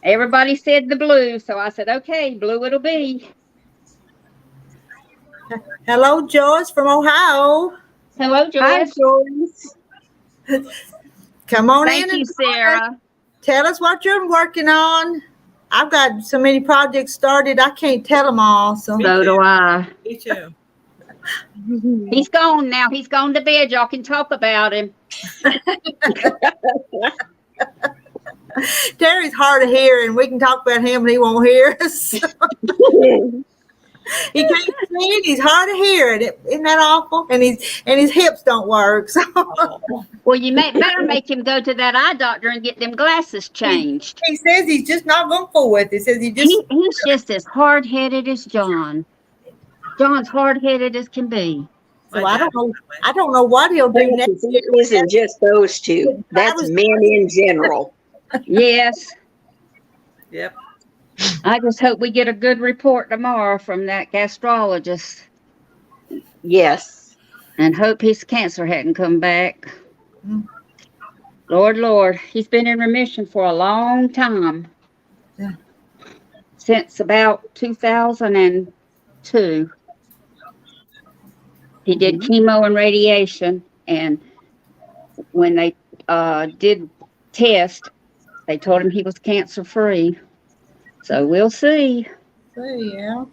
Everybody said the blue, so I said, okay, blue it'll be. Hello, Joyce from Ohio. Hello, Hi, Joyce. Joyce. Come on Thank in you, and Sarah. tell us what you're working on. I've got so many projects started, I can't tell them all. So So do I. Me too. He's gone now. He's gone to bed. Y'all can talk about him. Terry's hard of hearing. We can talk about him and he won't hear us. He can't see it. He's hard of hearing. Isn't that awful? And his hips don't work. So Well, you better make him go to that eye doctor and get them glasses changed. he says he's just not going to fool with it. He says He's just as hard-headed as John. John's hard-headed as can be. so I don't know what he'll do next year. It isn't just those two. That's men in general. Yes. Yep. I just hope we get a good report tomorrow from that gastrologist Yes. and hope his cancer hadn't come back. Mm. Lord, he's been in remission for a long time. Yeah. Since about 2002. He did chemo and radiation, and when they did test, they told him he was cancer free. So we'll see. So, yeah.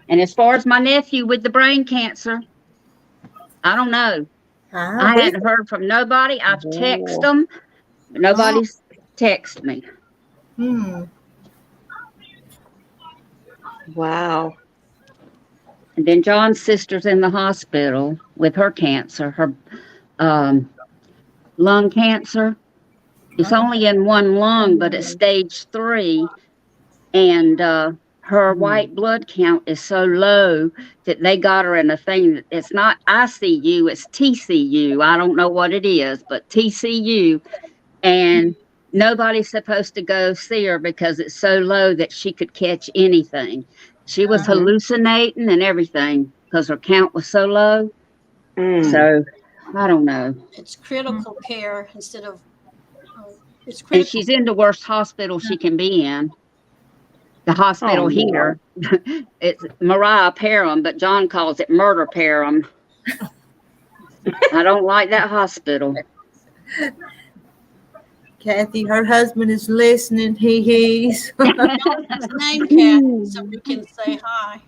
And as far as my nephew with the brain cancer, I don't know. I We, hadn't heard from nobody. I've texted Oh. them, but nobody's texted me. Wow. And then John's sister's in the hospital with her cancer, her lung cancer. It's only in one lung, but it's stage 3. And her white blood count is so low that they got her in a thing that it's not ICU, it's TCU. I don't know what it is, but TCU. And nobody's supposed to go see her because it's so low that she could catch anything. She was hallucinating and everything because her count was so low. So I don't know. It's critical care instead of. It's And critical. she's in the worst hospital she can be in. The hospital here. It's Mariah Parham, but John calls it Murder Parham. I don't like that hospital. Kathy, her husband is listening. He's. His name, Kathy, so we can say hi.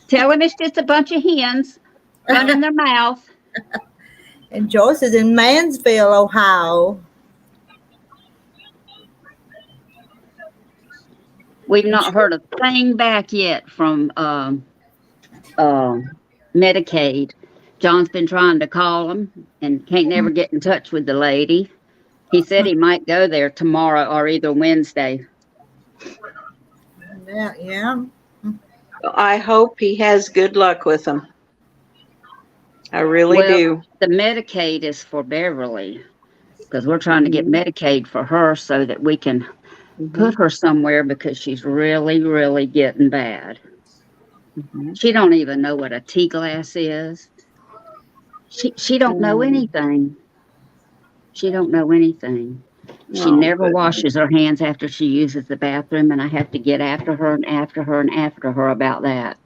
Tell him it's just a bunch of hens running their mouth. And Joyce is in Mansfield, Ohio. We've not heard a thing back yet from Medicaid. John's been trying to call him and can't never get in touch with the lady. He said he might go there tomorrow or either Wednesday. Yeah. I hope he has good luck with them. I really do. The Medicaid is for Beverly because we're trying to get Medicaid for her so that we can put her somewhere because she's really, really getting bad. She don't even know what a tea glass is. She don't know anything. She don't know anything. She never washes her hands after she uses the bathroom, and I have to get after her and after her and after her about that.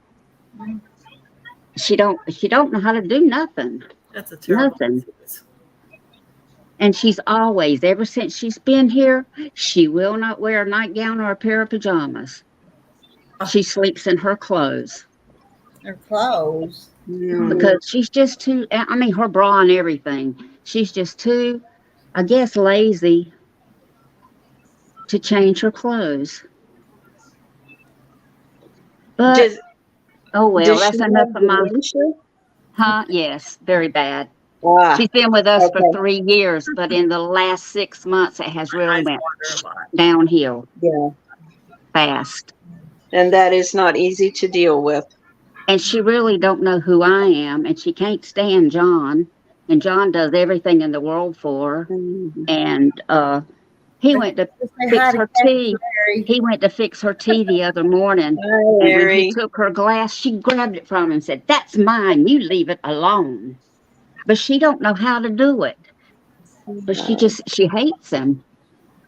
She don't know how to do nothing. That's a terrible Nothing. disease. And she's always, ever since she's been here, she will not wear a nightgown or a pair of pajamas. She sleeps in her clothes. Her clothes. Because she's just too, I mean, her bra and everything. She's just too, I guess, lazy to change her clothes. But, oh well, does that's she enough have of my, dementia? yes, very bad. Ah, She's been with us for okay. 3 years, but in the last 6 months, it has really I went wonder a lot. downhill Yeah. fast. And that is not easy to deal with. And she really don't know who I am, and she can't stand John. And John does everything in the world for her. And he went to fix her tea. He went to fix her tea the other morning. Hi, And when he Larry. took her glass, she grabbed it from him and said, "That's mine. You leave it alone." But she don't know how to do it. But she hates him.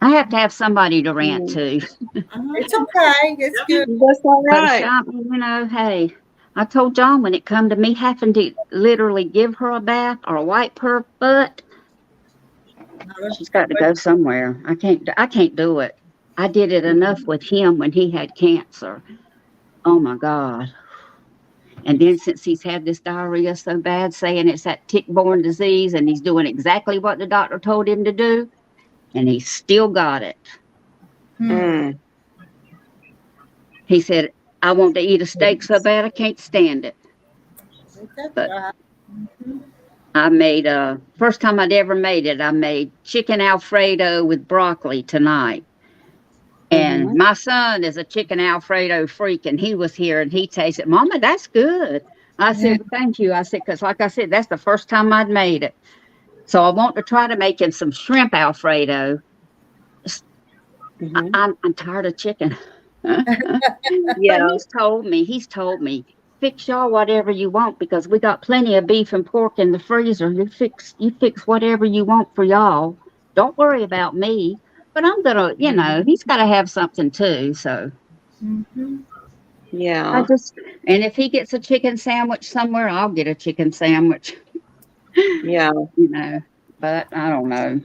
I have to have somebody to rant to. It's okay. It's good. That's all But right. you know, hey, I told John when it come to me having to literally give her a bath or wipe her butt, she's got to go somewhere. I can't do it. I did it enough with him when he had cancer. Oh my God. And then since he's had this diarrhea so bad, saying it's that tick-borne disease, and he's doing exactly what the doctor told him to do, and he's still got it. He said, "I want to eat a steak so bad I can't stand it." But I made first time I'd ever made it, I made chicken Alfredo with broccoli tonight. And my son is a chicken Alfredo freak, and he was here and he tasted, "Mama, that's good." I said, "Thank you." I said, because like I said, that's the first time I'd made it. So I want to try to make him some shrimp Alfredo. I'm tired of chicken. Yeah. But he's told me, fix y'all whatever you want because we got plenty of beef and pork in the freezer. You fix whatever you want for y'all. Don't worry about me. But I'm gonna, he's gotta have something too. So Mhm. I Yeah. just and if he gets a chicken sandwich somewhere, I'll get a chicken sandwich, Yeah. you know. But I don't know.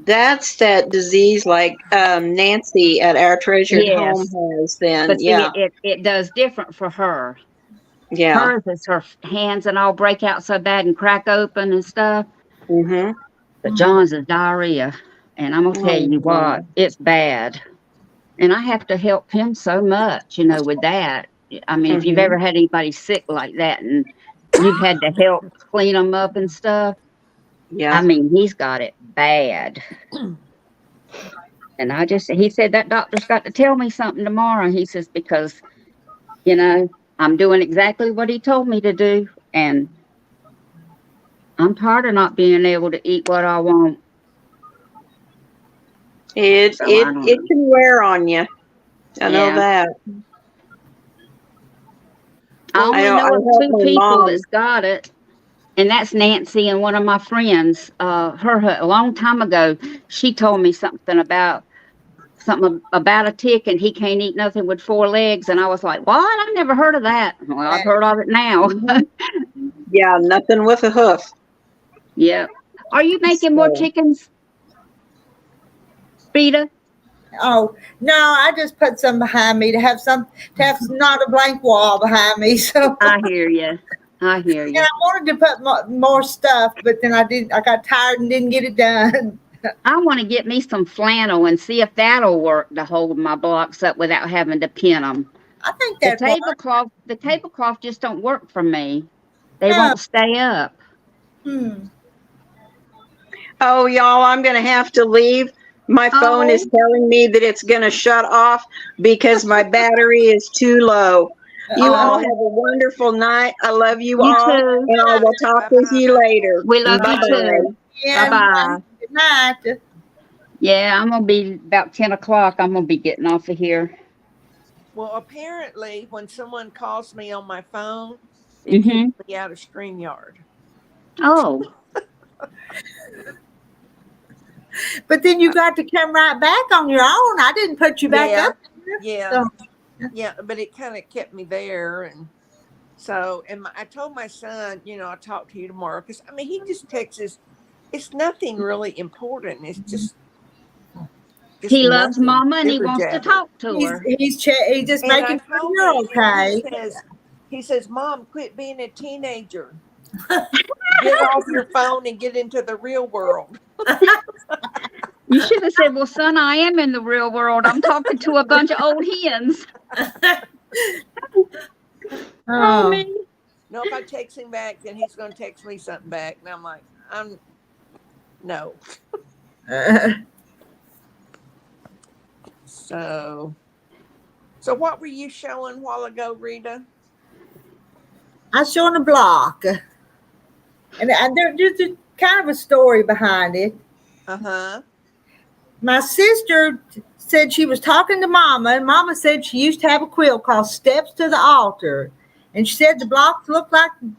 That's that disease like Nancy at our treasured home Yes. has then. But see Yeah. it does different for her. Yeah. Hers is her hands and all break out so bad and crack open and stuff. Mm-hmm. But John's is diarrhea. And I'm gonna tell you what, Oh, it's bad. And I have to help him so much, with that. I mean, if you've mm-hmm. ever had anybody sick like that and you've had to help clean them up and stuff, I Yeah. mean, he's got it bad. And he said that doctor's got to tell me something tomorrow. He says, because, I'm doing exactly what he told me to do. And I'm tired of not being able to eat what I want. It So I it don't it know. can wear on you. I know Yeah. that. I I only know. I know of help two my people mom. that's got it. And that's Nancy and one of my friends. A long time ago, she told me something about a tick, and he can't eat nothing with four legs. And I was like, "What? I never heard of that." Well, I've heard of it now. Mhm. Yeah, nothing with a hoof. Yep. Are you making more So, chickens, Rita? Oh no, I just put some behind me to have not a blank wall behind me. So I hear you. I hear and you. I wanted to put more stuff, but then I didn't. I got tired and didn't get it done. I want to get me some flannel and see if that'll work to hold my blocks up without having to pin them. I think The that was tablecloth just don't work for me. They no. won't stay up. Hmm. oh, y'all, I'm gonna have to leave. My phone is Oh, telling me that it's gonna shut off because my battery is too low. You all have oh, a wonderful night. I love you you all, too. and I will talk Bye with you bye. later. We love Bye you bye. too. Bye Yeah. bye. Good night. Yeah, I'm gonna be about 10 o'clock. I'm gonna be getting off of here. Well, apparently, when someone calls me on my phone, it kicks Mm-hmm. me out of StreamYard. Oh, But then you got to come right back on your own. I didn't put you back Yeah, up there. yeah, So yeah. But it kind of kept me there, and so I told my son, I'll talk to you tomorrow because I mean he just texts us. It's nothing really important. It's just he loves nothing. Mama and he Jibber wants to jabber. talk to her. he's just And I making sure told you're him, and okay. he says, Mom, quit being a teenager. Get off your phone and get into the real world. You should have said, "Well, son, I am in the real world. I'm talking to a bunch of old hens." Oh Oh. me. No, if I text him back, then he's going to text me something back. And I'm like, no. So what were you showing a while ago, Rita? I was showing a block, and there's a kind of a story behind it. Uh-huh. My sister said she was talking to Mama, and Mama said she used to have a quilt called Steps to the Altar. And she said the blocks look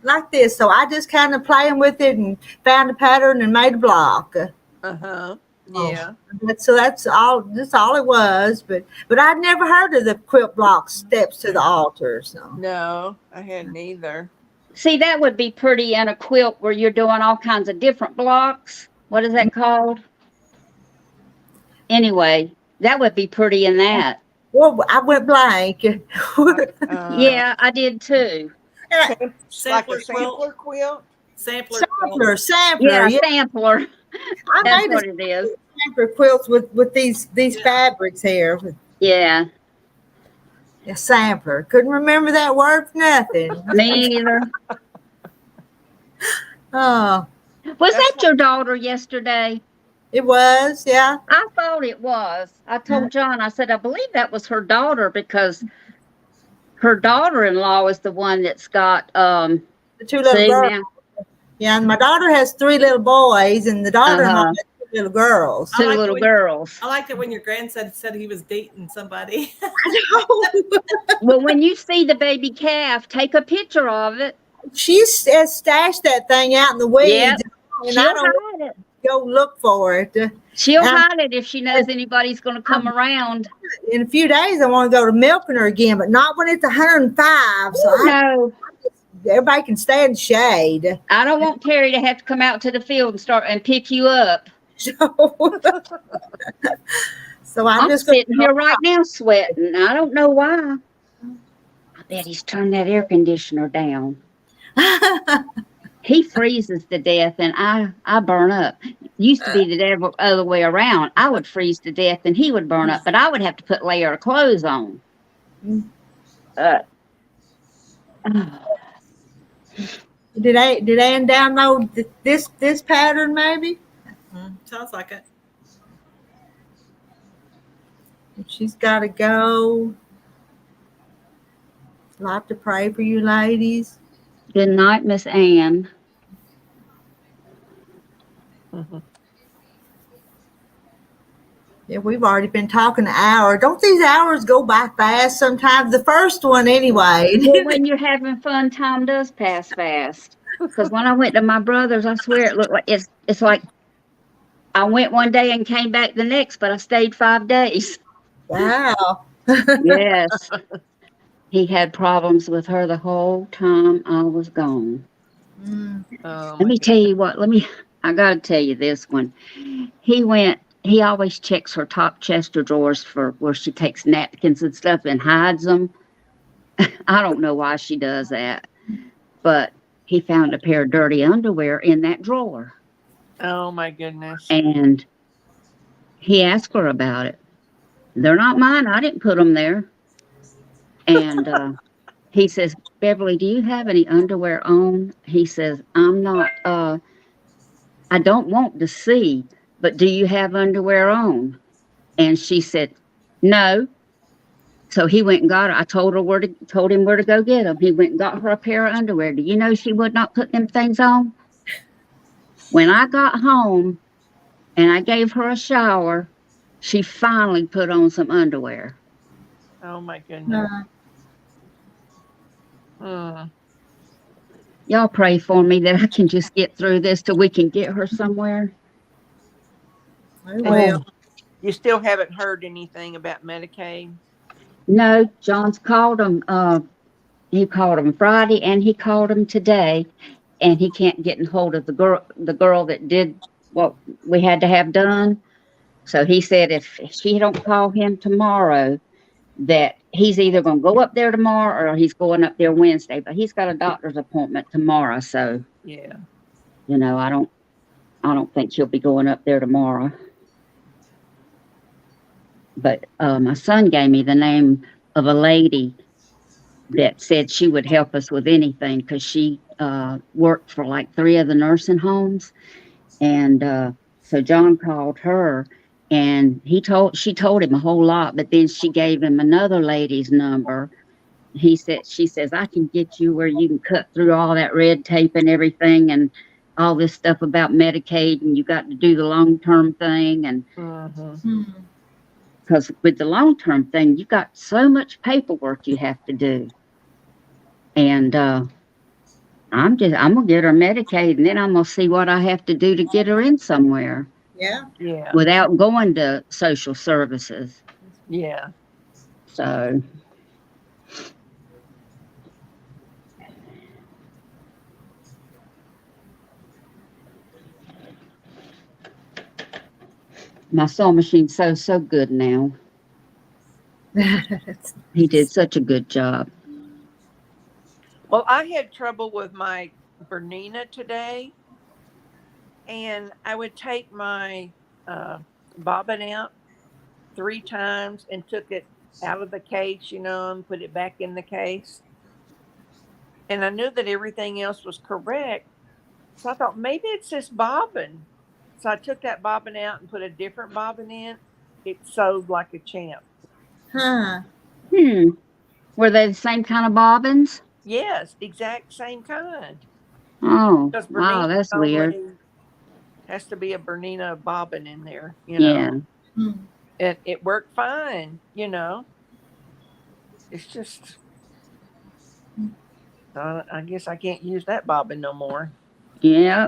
like this. So I just kind of playing with it and found a pattern and made a block. Uh-huh. Oh, Yeah. so that's all. That's all it was. But I'd never heard of the quilt block Steps to the Altar. So No, I hadn't either. See, that would be pretty in a quilt where you're doing all kinds of different blocks. What is that called? Anyway, that would be pretty in that. well, I went blank. Yeah, I did too. Like a Sampler sampler quilt? Sampler quilt. Sampler. Yeah, Yeah, sampler. I That's made a what it is. sampler quilts with these fabrics here. Yeah, A sampler. Couldn't remember that word for nothing. me either. Oh, Was That's that your daughter yesterday? it was, yeah. I thought it was. I told John, I said, I believe that was her daughter because her daughter-in-law is the one that's got, The two little see girls. now. Yeah, and my daughter has three little boys, and the daughter-in-law Uh-huh. has two little girls. I Two like little when- girls. I liked it when your grandson said he was dating somebody. Well, when you see the baby calf, take a picture of it. She stashed that thing out in the weeds, Yep. and She'll I don't hide it. go look for it. She'll I'm- hide it if she knows anybody's going to come around. In a few days, I want to go to milking her again, but not when it's 105. So No, everybody can stay in the shade. I don't want Terry to have to come out to the field and start and pick you up. So, so I'm I'm just going sitting here right now sweating. I don't know why. I bet he's turned that air conditioner down. He freezes to death and I burn up. Used to be the other way around. I would freeze to death and he would burn up, but I would have to put a layer of clothes on. Did Ann download this pattern maybe? Sounds like it. She's got to go. Like to pray for you ladies. Good night, Miss Ann. Yeah, we've already been talking an hour. Don't these hours go by fast sometimes? The first one anyway. Well, when you're having fun, time does pass fast. Because when I went to my brother's, I swear it looked like it's like I went one day and came back the next, but I stayed 5 days. Wow. Yes. He had problems with her the whole time I was gone. Oh, Let me tell you what, I gotta tell you this one. He always checks her top chest of drawers for where she takes napkins and stuff and hides them. I don't know why she does that, but he found a pair of dirty underwear in that drawer. Oh my goodness. And he asked her about it. They're not mine. I didn't put them there. And he says, Beverly, do you have any underwear on? He says, I'm not, I don't want to see, but do you have underwear on? And she said, no. So he went and got her. I told him where to go get them. He went and got her a pair of underwear. Do you know she would not put them things on? When I got home and I gave her a shower, she finally put on some underwear. Oh my goodness. Y'all pray for me that I can just get through this till we can get her somewhere. Well, You still haven't heard anything about Medicaid? No, John's called him. He called him Friday and he called him today, and he can't get in hold of the girl that did what we had to have done. So he said if she don't call him tomorrow, that he's either going to go up there tomorrow or he's going up there Wednesday. But he's got a doctor's appointment tomorrow, so Yeah. you know I don't think he'll be going up there tomorrow. But my son gave me the name of a lady that said she would help us with anything because she worked for like 3 of the nursing homes. And so John called her and she told him a whole lot, but then she gave him another lady's number. She says, I can get you where you can cut through all that red tape and everything and all this stuff about Medicaid, and you got to do the long-term thing. And because with the long-term thing, you got so much paperwork you have to do. And I'm gonna get her Medicaid, and then I'm gonna see what I have to do to get her in somewhere. yeah. Yeah. Without going to social services. Yeah. So my sewing machine sews so good now. He did such a good job. Well, I had trouble with my Bernina today, and I would take my bobbin out 3 times and took it out of the case, and put it back in the case. And I knew that everything else was correct. So I thought maybe it's this bobbin. So I took that bobbin out and put a different bobbin in. It sewed like a champ. Huh. Were they the same kind of bobbins? Yes, exact same kind. Oh, Because wow, Bernina's that's weird. Has to be a Bernina bobbin in there, Yeah. Hmm. And it worked fine, It's just, I guess I can't use that bobbin no more. Yeah.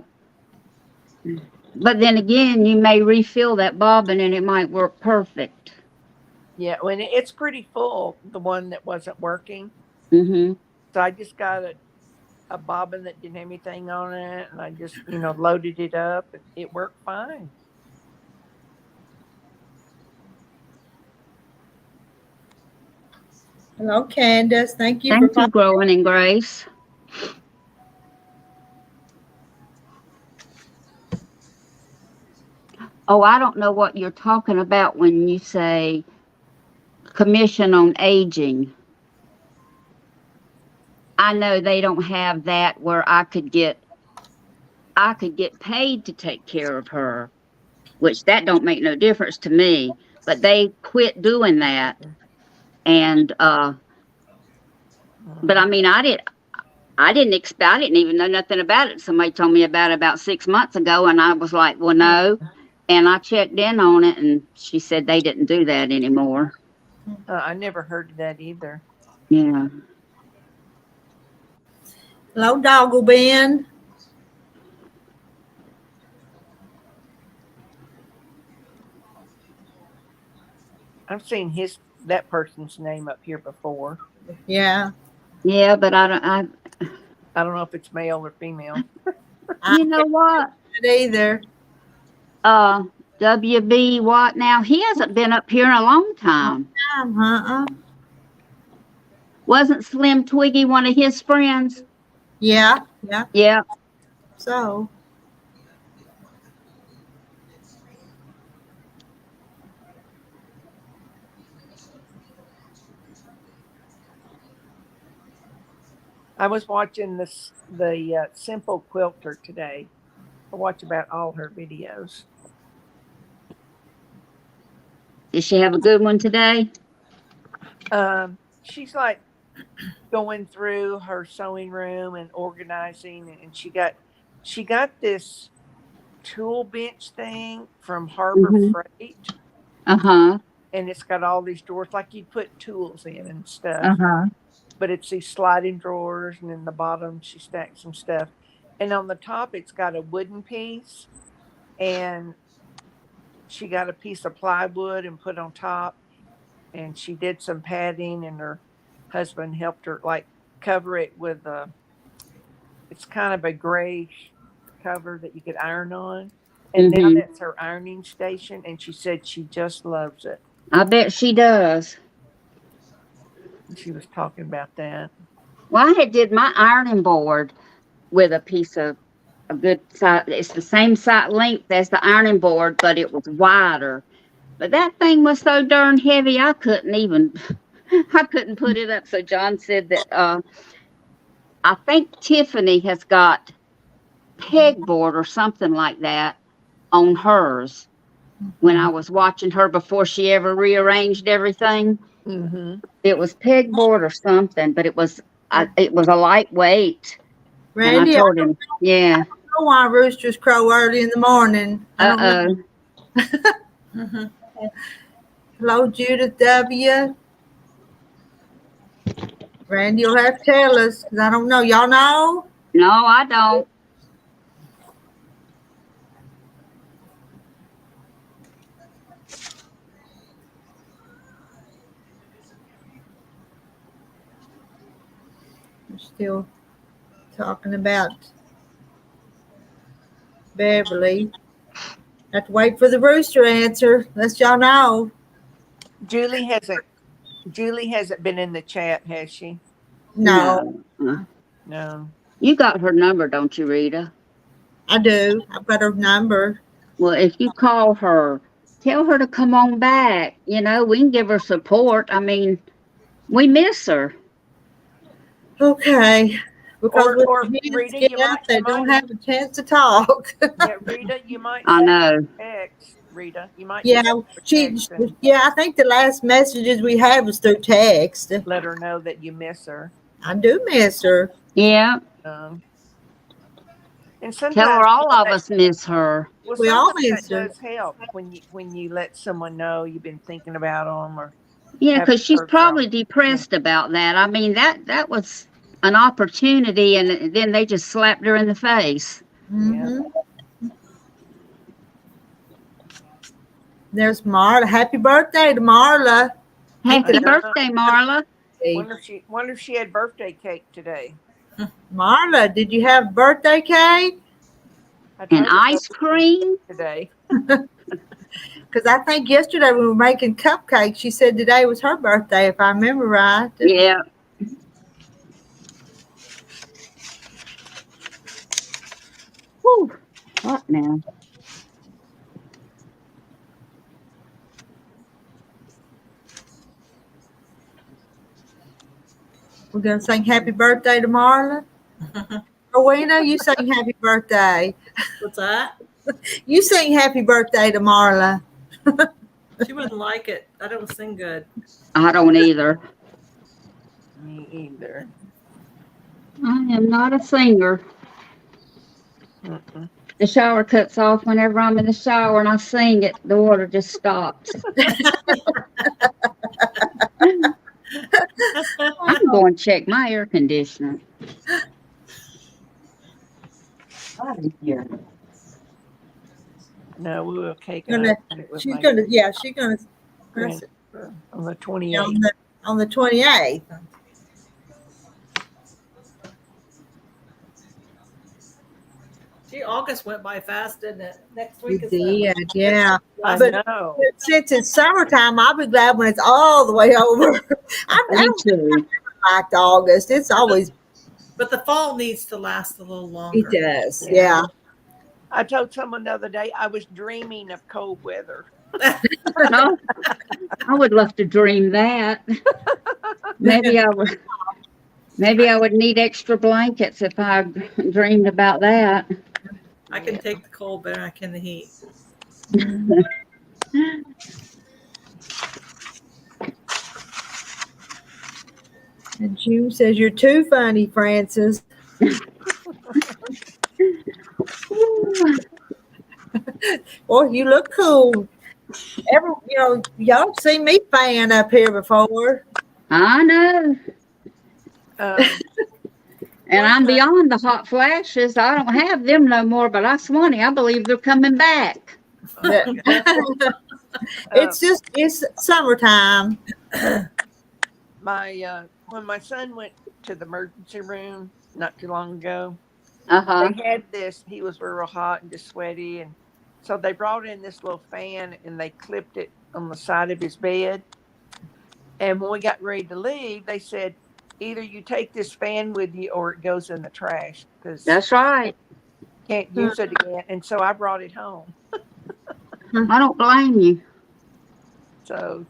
But then again, you may refill that bobbin and it might work perfect. Yeah, when it's pretty full, the one that wasn't working. Mm-hmm. So I just got a bobbin that didn't have anything on it, and I just, loaded it up, and it worked fine. Hello, Candace. Thank you for Thank you, Growing in Grace. Oh, I don't know what you're talking about when you say Commission on Aging. I know they don't have that where I could get paid to take care of her, which that don't make no difference to me. But they quit doing that, and but I mean, I didn't even know nothing about it. Somebody told me about 6 months ago, and I was like, well, no. And I checked in on it, and she said they didn't do that anymore. I never heard of that either. Yeah. Hello, Doggle Ben. I've seen that person's name up here before. Yeah. Yeah, but I don't know if it's male or female. you know what? Either. WB Watt now, he hasn't been up here in a long time. Wasn't Slim Twiggy one of his friends? Yeah. Yeah. Yeah. So. I was watching the Simple Quilter today. I watch about all her videos. Did she have a good one today? She's like going through her sewing room and organizing, and she got this tool bench thing from Harbor Freight. Uh-huh. And it's got all these drawers like you'd put tools in and stuff. Uh-huh. But it's these sliding drawers, and in the bottom she stacked some stuff. And on the top it's got a wooden piece, and she got a piece of plywood and put on top, and she did some padding, and her husband helped her like cover it with it's kind of a gray cover that you could iron on. And now that's her ironing station, and she said she just loves it. I bet she does. She was talking about that. Well, I had did my ironing board with a piece of a good size. It's the same size length as the ironing board, but it was wider. But that thing was so darn heavy, I couldn't put it up. So John said that I think Tiffany has got pegboard or something like that on hers. When I was watching her before she ever rearranged everything, it was pegboard or something, but it was a lightweight. Randy, and I told him, yeah. I don't know why roosters crow early in the morning. I don't know. Hello, Judith W. Randy, you'll have to tell us because I don't know. Y'all know? No, I don't. We're still talking about Beverly. Have to wait for the rooster answer. Let y'all know. Julie hasn't been in the chat, has she? No. No. You got her number, don't you, Rita? I do. I've got her number. Well, if you call her, tell her to come on back. We can give her support. I mean, we miss her. Okay. Because or Rita, they don't have a chance to talk. Yeah, Rita, you might. I know. Text, Rita, you might. Yeah, I think the last messages we had was through text. Let her know that you miss her. I do miss her. Yeah. And sometimes tell her all of us miss her. Well, We all sometimes that miss her. does help when you let someone know you've been thinking about them or Yeah, haven't because she's heard from probably 'em. depressed about that. I mean, that was an opportunity, and then they just slapped her in the face. Yeah. Hmm. There's Marla. Happy birthday to Marla. Happy I know. birthday, Marla. Wonder if she had birthday cake today. Marla, did you have birthday cake? I And told her there ice was some cake cream. today. Because I think yesterday we were making cupcakes. She said today was her birthday, if I remember right. Yeah. Whew. What now? We're going to sing happy birthday to Marla. Rowena, you sing happy birthday. What's that? You sing happy birthday to Marla. She wouldn't like it. I don't sing good. I don't either. Me either. I am not a singer. Mm-mm. The shower cuts off whenever I'm in the shower and I sing it. The water just stops. I can go and check my air conditioner. Out of here. No, we will cake it up. It was She's my gonna, yeah, she's gonna grandpa on the on 28th. the 28th. Gee, August went by fast, didn't it? Next You week is the did, yeah. I But know. since it's summertime, I'll be glad when it's all the way over. I Me don't too. like August. It's always, But the fall needs to last a little it longer. does, Yeah. yeah. I told someone the other day I was dreaming of cold weather. No, I would love to dream that. Maybe I would. Maybe I would need extra blankets if I dreamed about that. I can take the cold better than I can the heat. And June says, you're too funny, Francis. Boy, you look cool. Y'all seen me fan up here before. I know. Um, And One I'm time- beyond the hot flashes. I don't have them no more, but I swanny, I believe they're coming back. It's summertime. when my son went to the emergency room not too long ago, Uh-huh. they had this. He was real hot and just sweaty, and so they brought in this little fan and they clipped it on the side of his bed. And when we got ready to leave, they said, either you take this fan with you or it goes in the trash because That's right. can't use it again. And so I brought it home. I don't blame you. So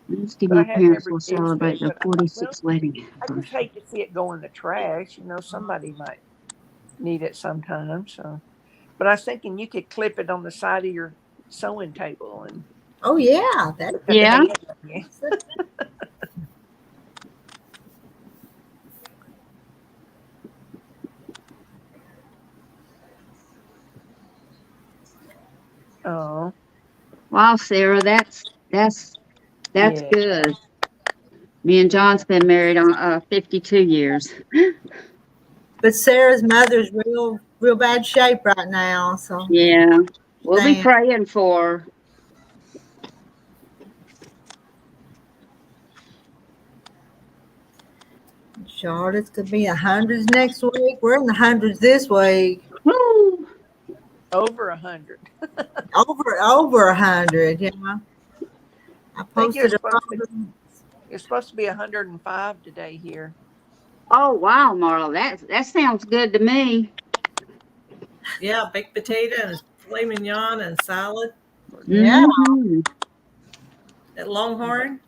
Misty But I my had parents never will used it, celebrate their but I thought, 46th wedding I just anniversary. hate to see it go in the trash. Somebody might need it sometime. So, but I was thinking you could clip it on the side of your sewing table and Oh yeah, that put the Yeah. hand on you. Oh, Wow, Sarah, that's yeah. good. Me and John's been married on 52 years. but Sarah's mother's real bad shape right now. So Yeah. We'll be Damn. praying for her. Charlotte's could be in the hundreds next week. We're in the hundreds this week. Woo. Over 100. Over 100. Yeah. I think you're posted a supposed to, photo. it's supposed to be 105 today here. Oh, wow, Marla. That sounds good to me. Yeah, baked potato and filet mignon and salad Yeah. Mhm. at Longhorn.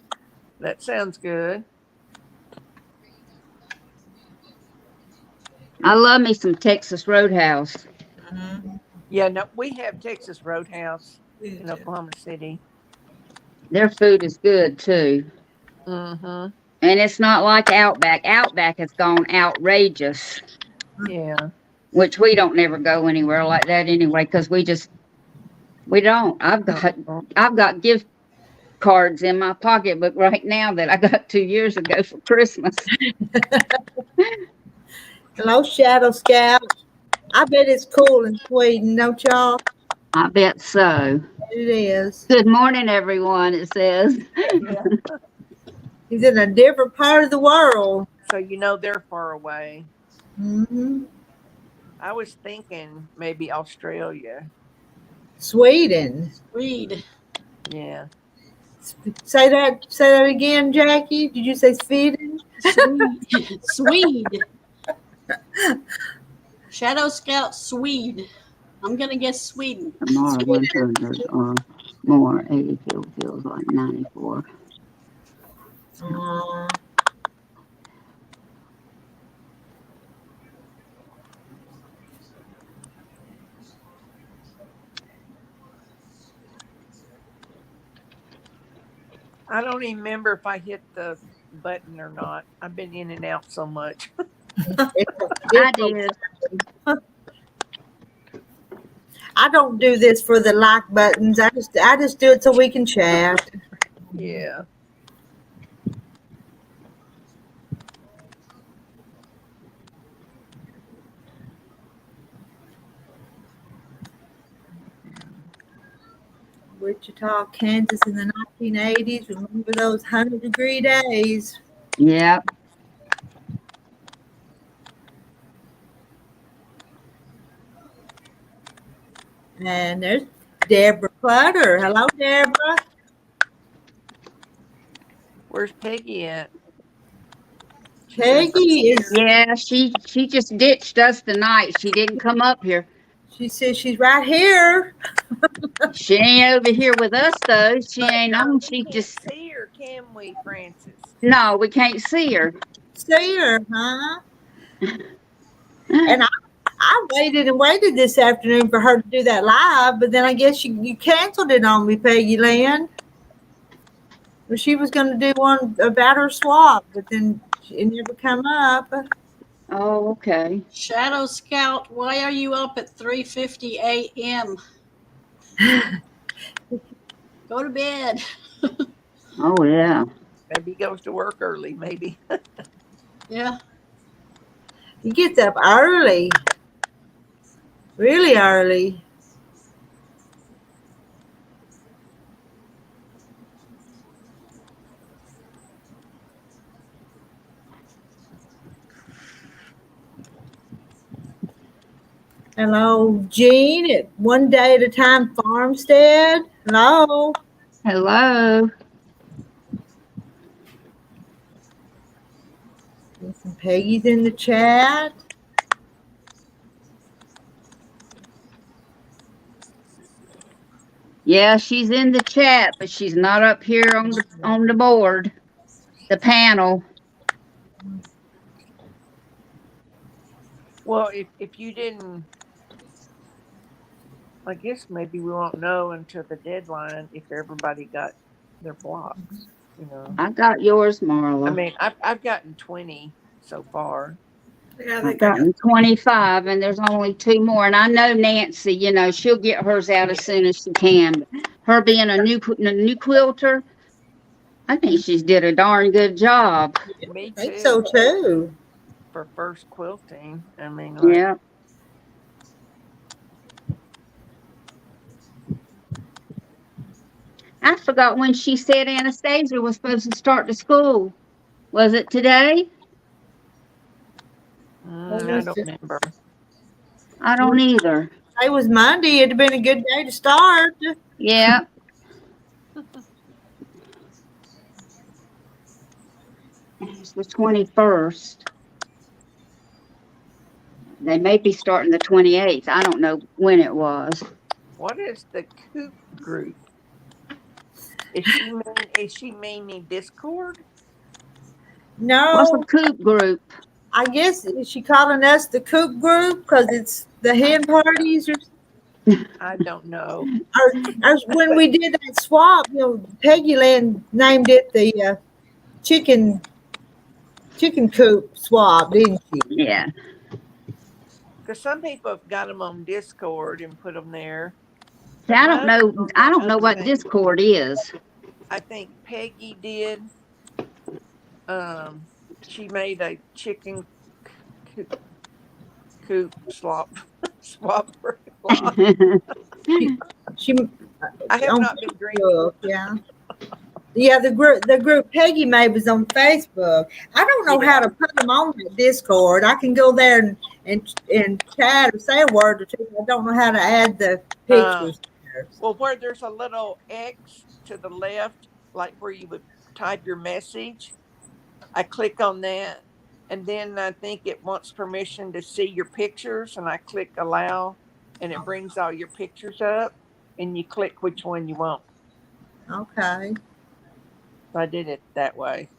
That sounds good. I love me some Texas Roadhouse. Mm-hmm. Yeah, no, we have Texas Roadhouse We do in too. Oklahoma City. Their food is good too. Mm-hmm. And it's not like Outback. Outback has gone outrageous. Yeah. which we don't never go anywhere like that anyway, because we don't. I've got gift cards in my pocketbook right now that I got 2 years ago for Christmas. Hello, Shadow Scout. I bet it's cool in Sweden, don't y'all? I bet so. It is. Good morning, everyone, it says. Yeah. He's in a different part of the world. So you know they're far away. Hmm. I was thinking maybe Australia. Sweden. Read. Yeah. Say that again, Jackie. Did you say Sweden? Swede. Swede. Shadow Scout Swede. I'm gonna guess Sweden. Tomorrow, 100 or more. 80 feels like 94. I don't even remember if I hit the button or not. I've been in and out so much. I did. I don't do this for the like buttons. I just do it so we can chat. Yeah. Wichita, Kansas in the 1980s. Remember those 100-degree days? Yeah. And there's Deborah Clutter. Hello, Deborah. Where's Peggy at? Peggy is. Yeah, she just ditched us tonight. She didn't come up here. She says she's right here. She ain't over here with us though. She ain't on. She We can't just see her, can we, Francis? no, we can't see her. See her, huh? And I waited and waited this afternoon for her to do that live, but then I guess you canceled it on me, Peggy Lynn. Well, she was going to do one about her swap, but then it never come up. Oh, okay. Shadow Scout, why are you up at 3:50 a.m.? Go to bed. Oh yeah. Maybe he goes to work early, maybe. Yeah. He gets up early, really early. Hello, Jean at One Day at a Time Farmstead. Hello. Hello. And Peggy's in the chat. Yeah, she's in the chat, but she's not up here on the board, the panel. Well, if you didn't, I guess maybe we won't know until the deadline if everybody got their blocks. You know, I got yours, Marla. I mean, I've gotten 20 so far. Yeah, I I've think I got gotten 25, and there's only 2 more. And I know Nancy, she'll get hers out as soon as she can. Her being a new quilter, I think she's did a darn good job. Me I think too. so too. For first quilting, I mean, like, Yeah. I forgot when she said Anastasia was supposed to start to school. Was it today? I don't remember. I don't either. It was Monday. It'd have been a good day to start. Yeah. It's the 21st. They may be starting the 28th. I don't know when it was. What is the Coop group? Is she meaning Discord? What's a No, coop group? I guess is she calling us the Coop Group because it's the hen parties, I don't know. or when we did that swap, Peggy Lynn named it the chicken coop swap, didn't she? Yeah. Because some people have got them on Discord and put them there. See, But I don't mine are know. on I that don't know other what thing. Discord is. I think Peggy did. She made a chicken coop, coop slop swapper. She I have on not been drinking. Facebook, yeah. Yeah, the group Peggy made was on Facebook. I don't know how to put them on that Discord. I can go there and chat or say a word or two. I don't know how to add the pictures there. Well, where there's a little X to the left, like where you would type your message, I click on that. And then I think it wants permission to see your pictures, and I click allow, and it brings all your pictures up, and you click which one you want. Okay. So I did it that way.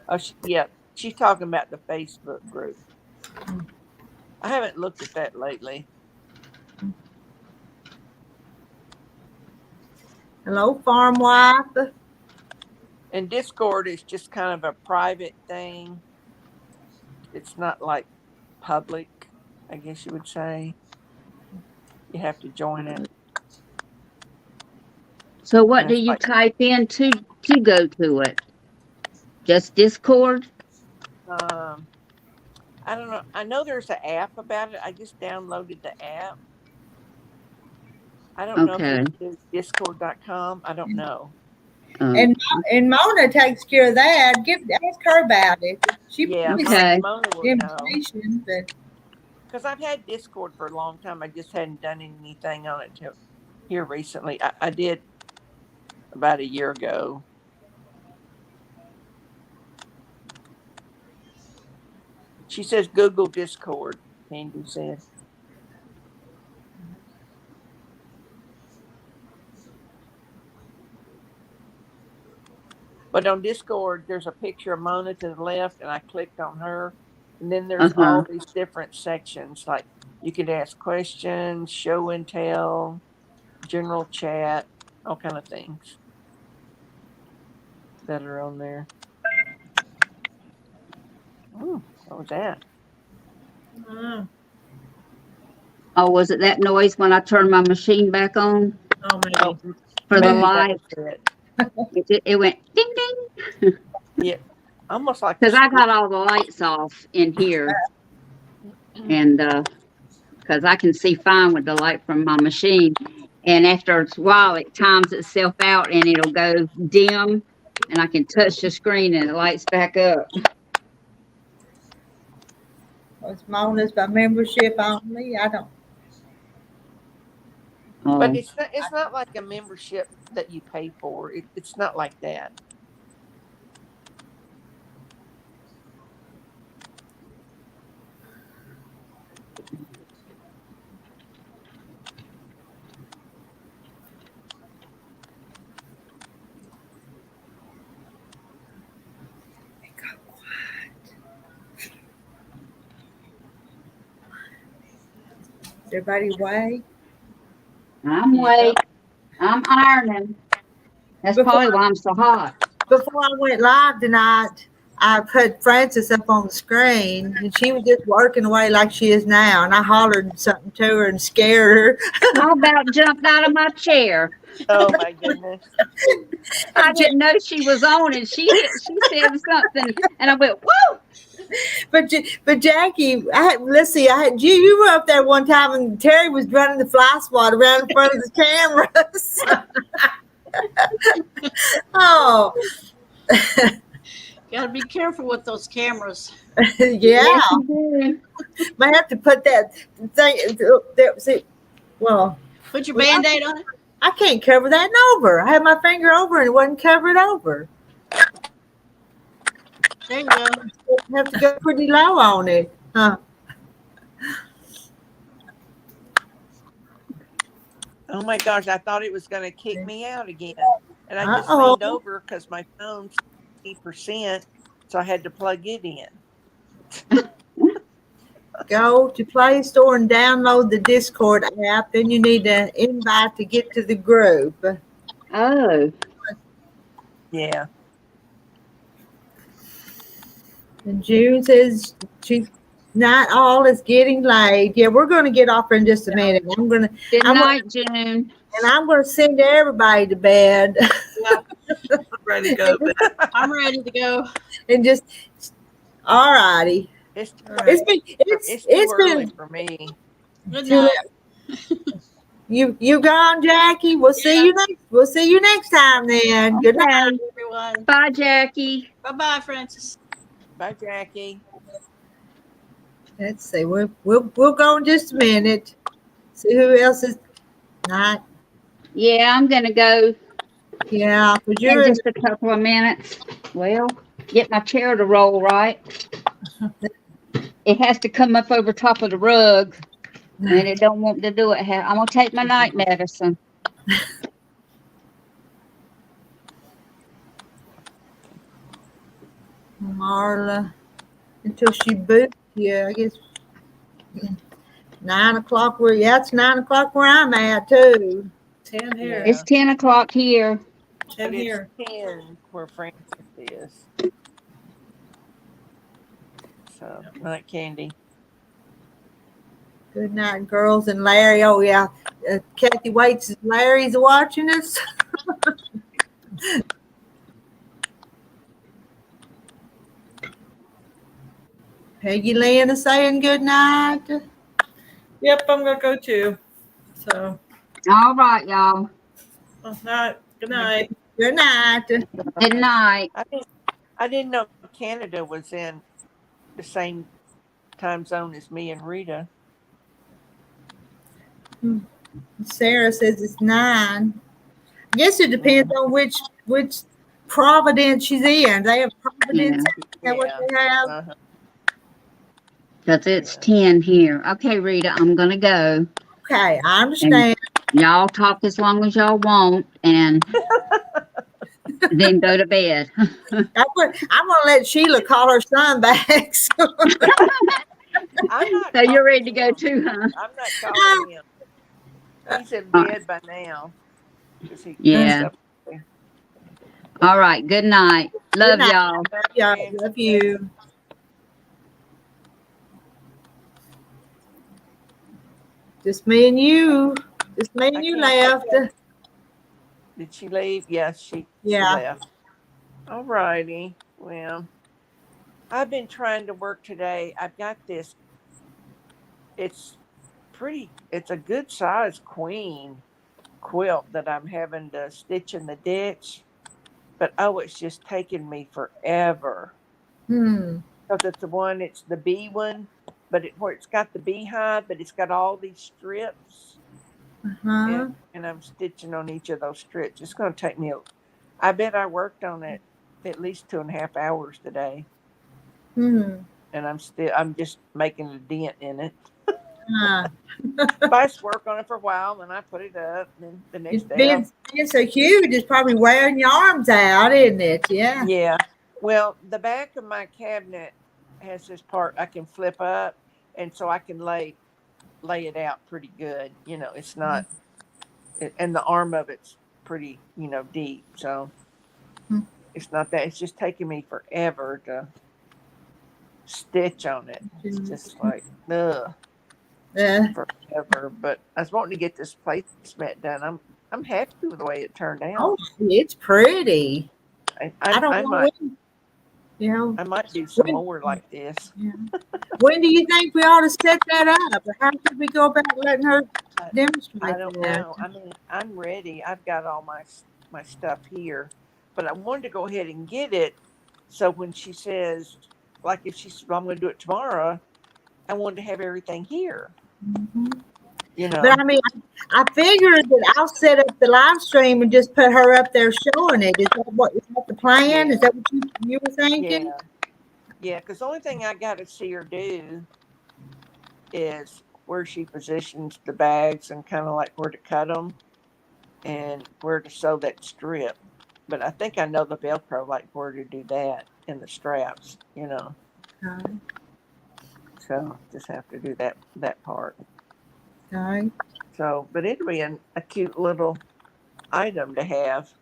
Oh, yeah, she's talking about the Facebook group. I haven't looked at that lately. Hello, farm wife. And Discord is just kind of a private thing. It's not like public, I guess you would say. You have to join it. So what And do it's you like, type in to go to it? Just Discord? I don't know. I know there's an app about it. I just downloaded the app. I don't know if Okay. it's discord.com. I don't know. And Mona takes care of that. Ask her about it. She Yeah, probably Okay. Mona will sent know. information, but Because I've had Discord for a long time. I just hadn't done anything on it till here recently. I did about a year ago. She says Google Discord, Candy said. But on Discord, there's a picture of Mona to the left, and I clicked on her. And then there's all these different sections. Like you could ask questions, show and tell, general chat, all kind of things that are on there. Ooh, what was that? Oh, was it that noise when I turned my machine back on Oh, maybe. Oh, for the maybe that light? was it. It went ding ding. Yeah, almost like Because a I got all the lights off in here, and because I can see fine with the light from my machine. And after a while, it times itself out and it'll go dim, and I can touch the screen and it lights back up. was Mona's by membership only. I don't. But Oh, it's not like a membership that you pay for. It's not like that. Is everybody awake? I'm Yeah. awake. I'm ironing. That's probably why I'm so hot. Before I went live tonight, I put Frances up on the screen, and she was just working away like she is now. And I hollered something to her and scared her. I about jumped out of my chair. Oh my goodness. I didn't know she was on, and she said something, and I went, "Whoa!" But Jackie, let's see, you were up there one time, and Terry was running the fly swat around in front of the cameras. Oh, Got to be careful with those cameras. yeah. Yes, you did. Might have to put that thing there. See, well, Put your Band-Aid on it. I can't cover that over. I had my finger over and it wasn't covered over. There you go. I have to go pretty low on it. Huh. Oh my gosh, I thought it was going to kick me out again. And I just Uh-oh. leaned over because my phone's 80%, so I had to plug it in. Go to Play Store and download the Discord app. Then you need an invite to get to the group. Oh, Yeah. And June says Not all is getting late. Yeah, we're going to get off in just a minute. Good I'm gonna, night, June. and I'm going to send everybody to bed. I'm ready to go to bed. I'm ready to go. And just, all righty. It's All right. it's too It's early been for me. Good too night. You gone, Jackie? We'll see you next. We'll see you next time then. Good night. Okay. Everyone. Bye, Jackie. Bye-bye, Francis. Bye, Jackie. Let's see. We'll go in just a minute. See who else is not. Yeah, I'm going to go Yeah, but in you're just a couple of minutes. Well, get my chair to roll right. It has to come up over top of the rug, and it don't want to do it. I'm going to take my night medicine. Marla until she boots. Yeah, I guess 9 o'clock. It's 9 o'clock where I'm at too. 10 here. It's 10 o'clock here. 10 But it's here. 10 where Francis is. So, night, Candy. Good night, girls and Larry. Oh yeah, Kathy waits. Larry's watching us. Peggy Lynn is saying good night. Yep, I'm gonna go too. So, All right, y'all. well, good night. Good night. Good night. I didn't know Canada was in the same time zone as me and Rita. Sarah says it's 9. I guess it depends on which Providence she's in. They have Providence. Is that what they have? Uh-huh. Because it's 10 here. Okay, Rita, I'm going to go. Okay, I understand. Y'all talk as long as y'all want and then go to bed. I'm gonna let Sheila call her son back. I'm not So you're ready to calling go too, huh? I'm not calling him. He's in bed by now. 'Cause he Yeah. up there. All right. Good night. Love night. y'all. Yeah, love you. Just me and you. Just me and you left. Did she leave? Yes, she Yeah. left. All righty. Well, I've been trying to work today. I've got this. It's it's a good size queen quilt that I'm having to stitch in the ditch. But oh, it's just taking me forever. Because it's the bee one, but where it's got the beehive, but it's got all these strips. Uh-huh. And I'm stitching on each of those strips. It's going to take me I bet I worked on it at least 2.5 hours today. And I'm just making a dent in it. But I just work on it for a while, and I put it up, and then the next day. Being so huge, it's probably wearing your arms out, isn't it? Yeah. Yeah. Well, the back of my cabinet has this part I can flip up, and so I can lay it out pretty good. It's not, and the arm of it's pretty, deep. So it's not that. It's just taking me forever to stitch on it. It's just like, ugh. Forever. But I was wanting to get this placement done. I'm happy with the way it turned out. Oh, it's pretty. I don't know. I might do some more like this. Yeah. When do you think we ought to set that up? Or how should we go about letting her demonstrate? I don't know. I mean, I'm ready. I've got all my stuff here, but I wanted to go ahead and get it. So when she says, like, if she says, well, I'm going to do it tomorrow, I wanted to have everything here. But I mean, I figured that I'll set up the live stream and just put her up there showing it. Is that the plan? Yeah. Is that what you were thinking? Yeah, because the only thing I got to see her do is where she positions the bags and kind of like where to cut them and where to sew that strip. But I think I know the Velcro, like where to do that in the straps, Okay. So just have to do that part. Okay. So, but it'd be a cute little item to have.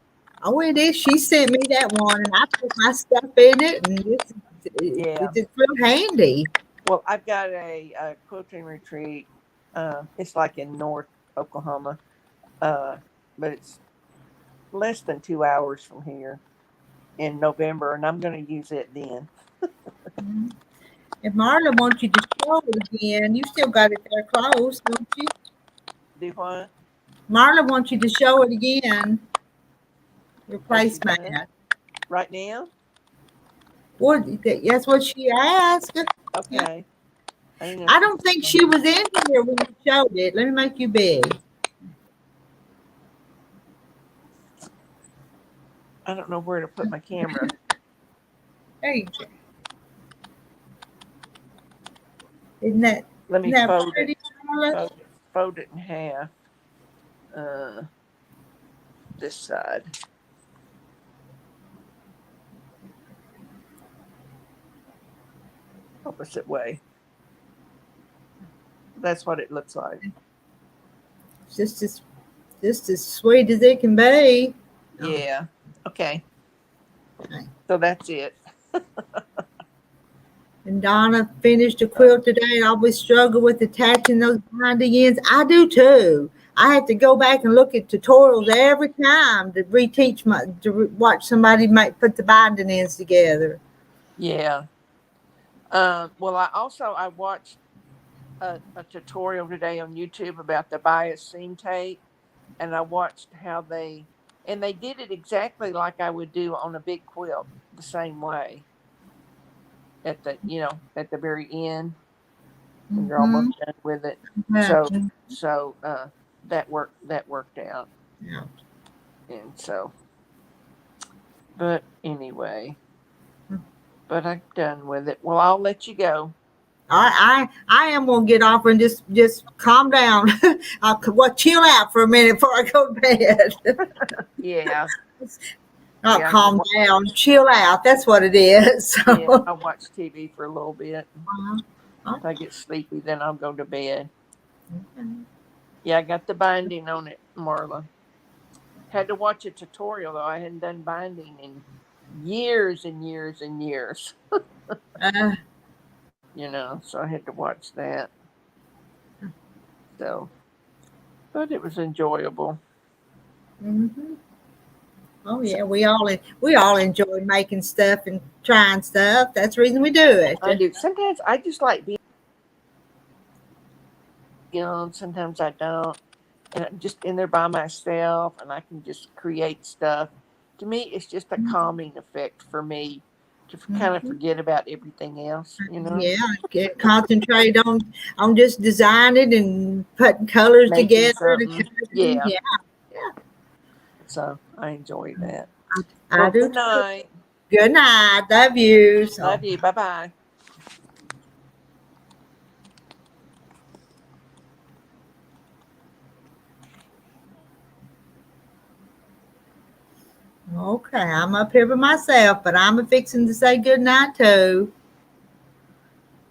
Oh, it is. She sent me that one, and I put my stuff in it, and it's real handy. Well, I've got a quilting retreat. It's like in North Oklahoma, but it's less than 2 hours from here in November, and I'm going to use it then. Mhm. If Marla wants you to show it again, you still got it there close, don't you? Do what? Marla wants you to show it again. Your Oh, she placemat. does? Right now? What? That's what she asked. Yeah. Okay. I didn't know I she don't think she was in here when you showed it. Let me make you big. I don't know where to put my camera. There you go. Isn't that, Let isn't me that fold it. pretty, Marla? Fold it in half. This side. Opposite way. That's what it looks like. Just as sweet as it can be. Yeah. Okay. Okay. So that's it. And Donna finished a quilt today. I always struggle with attaching those binding ends. I do too. I have to go back and look at tutorials every time to reteach watch somebody put the binding ends together. Yeah. Well, I watched a tutorial today on YouTube about the bias seam tape, and I watched how they did it exactly like I would do on a big quilt, the same way at the very end when you're Mm-hmm. almost done with it. Yeah. So that worked out, Yeah. and so. But anyway, but I'm done with it. Well, I'll let you go. I am gonna get off and just calm down. I'll chill out for a minute before I go to bed. Yeah. Not Yeah, calm down, chill out. That's what it is. So. yeah, I'll watch TV for a little bit. If I get sleepy, then I'll go to bed. Yeah, I got the binding on it, Marla. Had to watch a tutorial though. I hadn't done binding in years and years and years. So I had to watch that. So, but it was enjoyable. Mm-hmm. Oh yeah, we all enjoy making stuff and trying stuff. That's the reason we do it. I do. Sometimes I just like being on. Sometimes I don't. And I'm just in there by myself and I can just create stuff. To me, it's just a calming effect for me to kind of forget about everything else, Yeah, concentrate on just designing and putting colors Making together. something. Yeah. Yeah. So I enjoy that. I Well, do. good night. Good night. Love you. So. Love you. Bye-bye. Okay, I'm up here by myself, but I'm fixing to say good night too.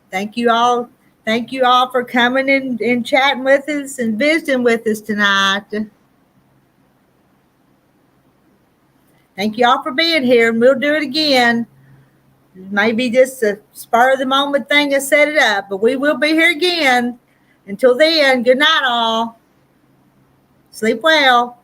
Thank you all. Thank you all for coming in and chatting with us and visiting with us tonight. Thank you all for being here, and we'll do it again. Maybe just a spur of the moment thing to set it up, but we will be here again. Until then, good night all. Sleep well.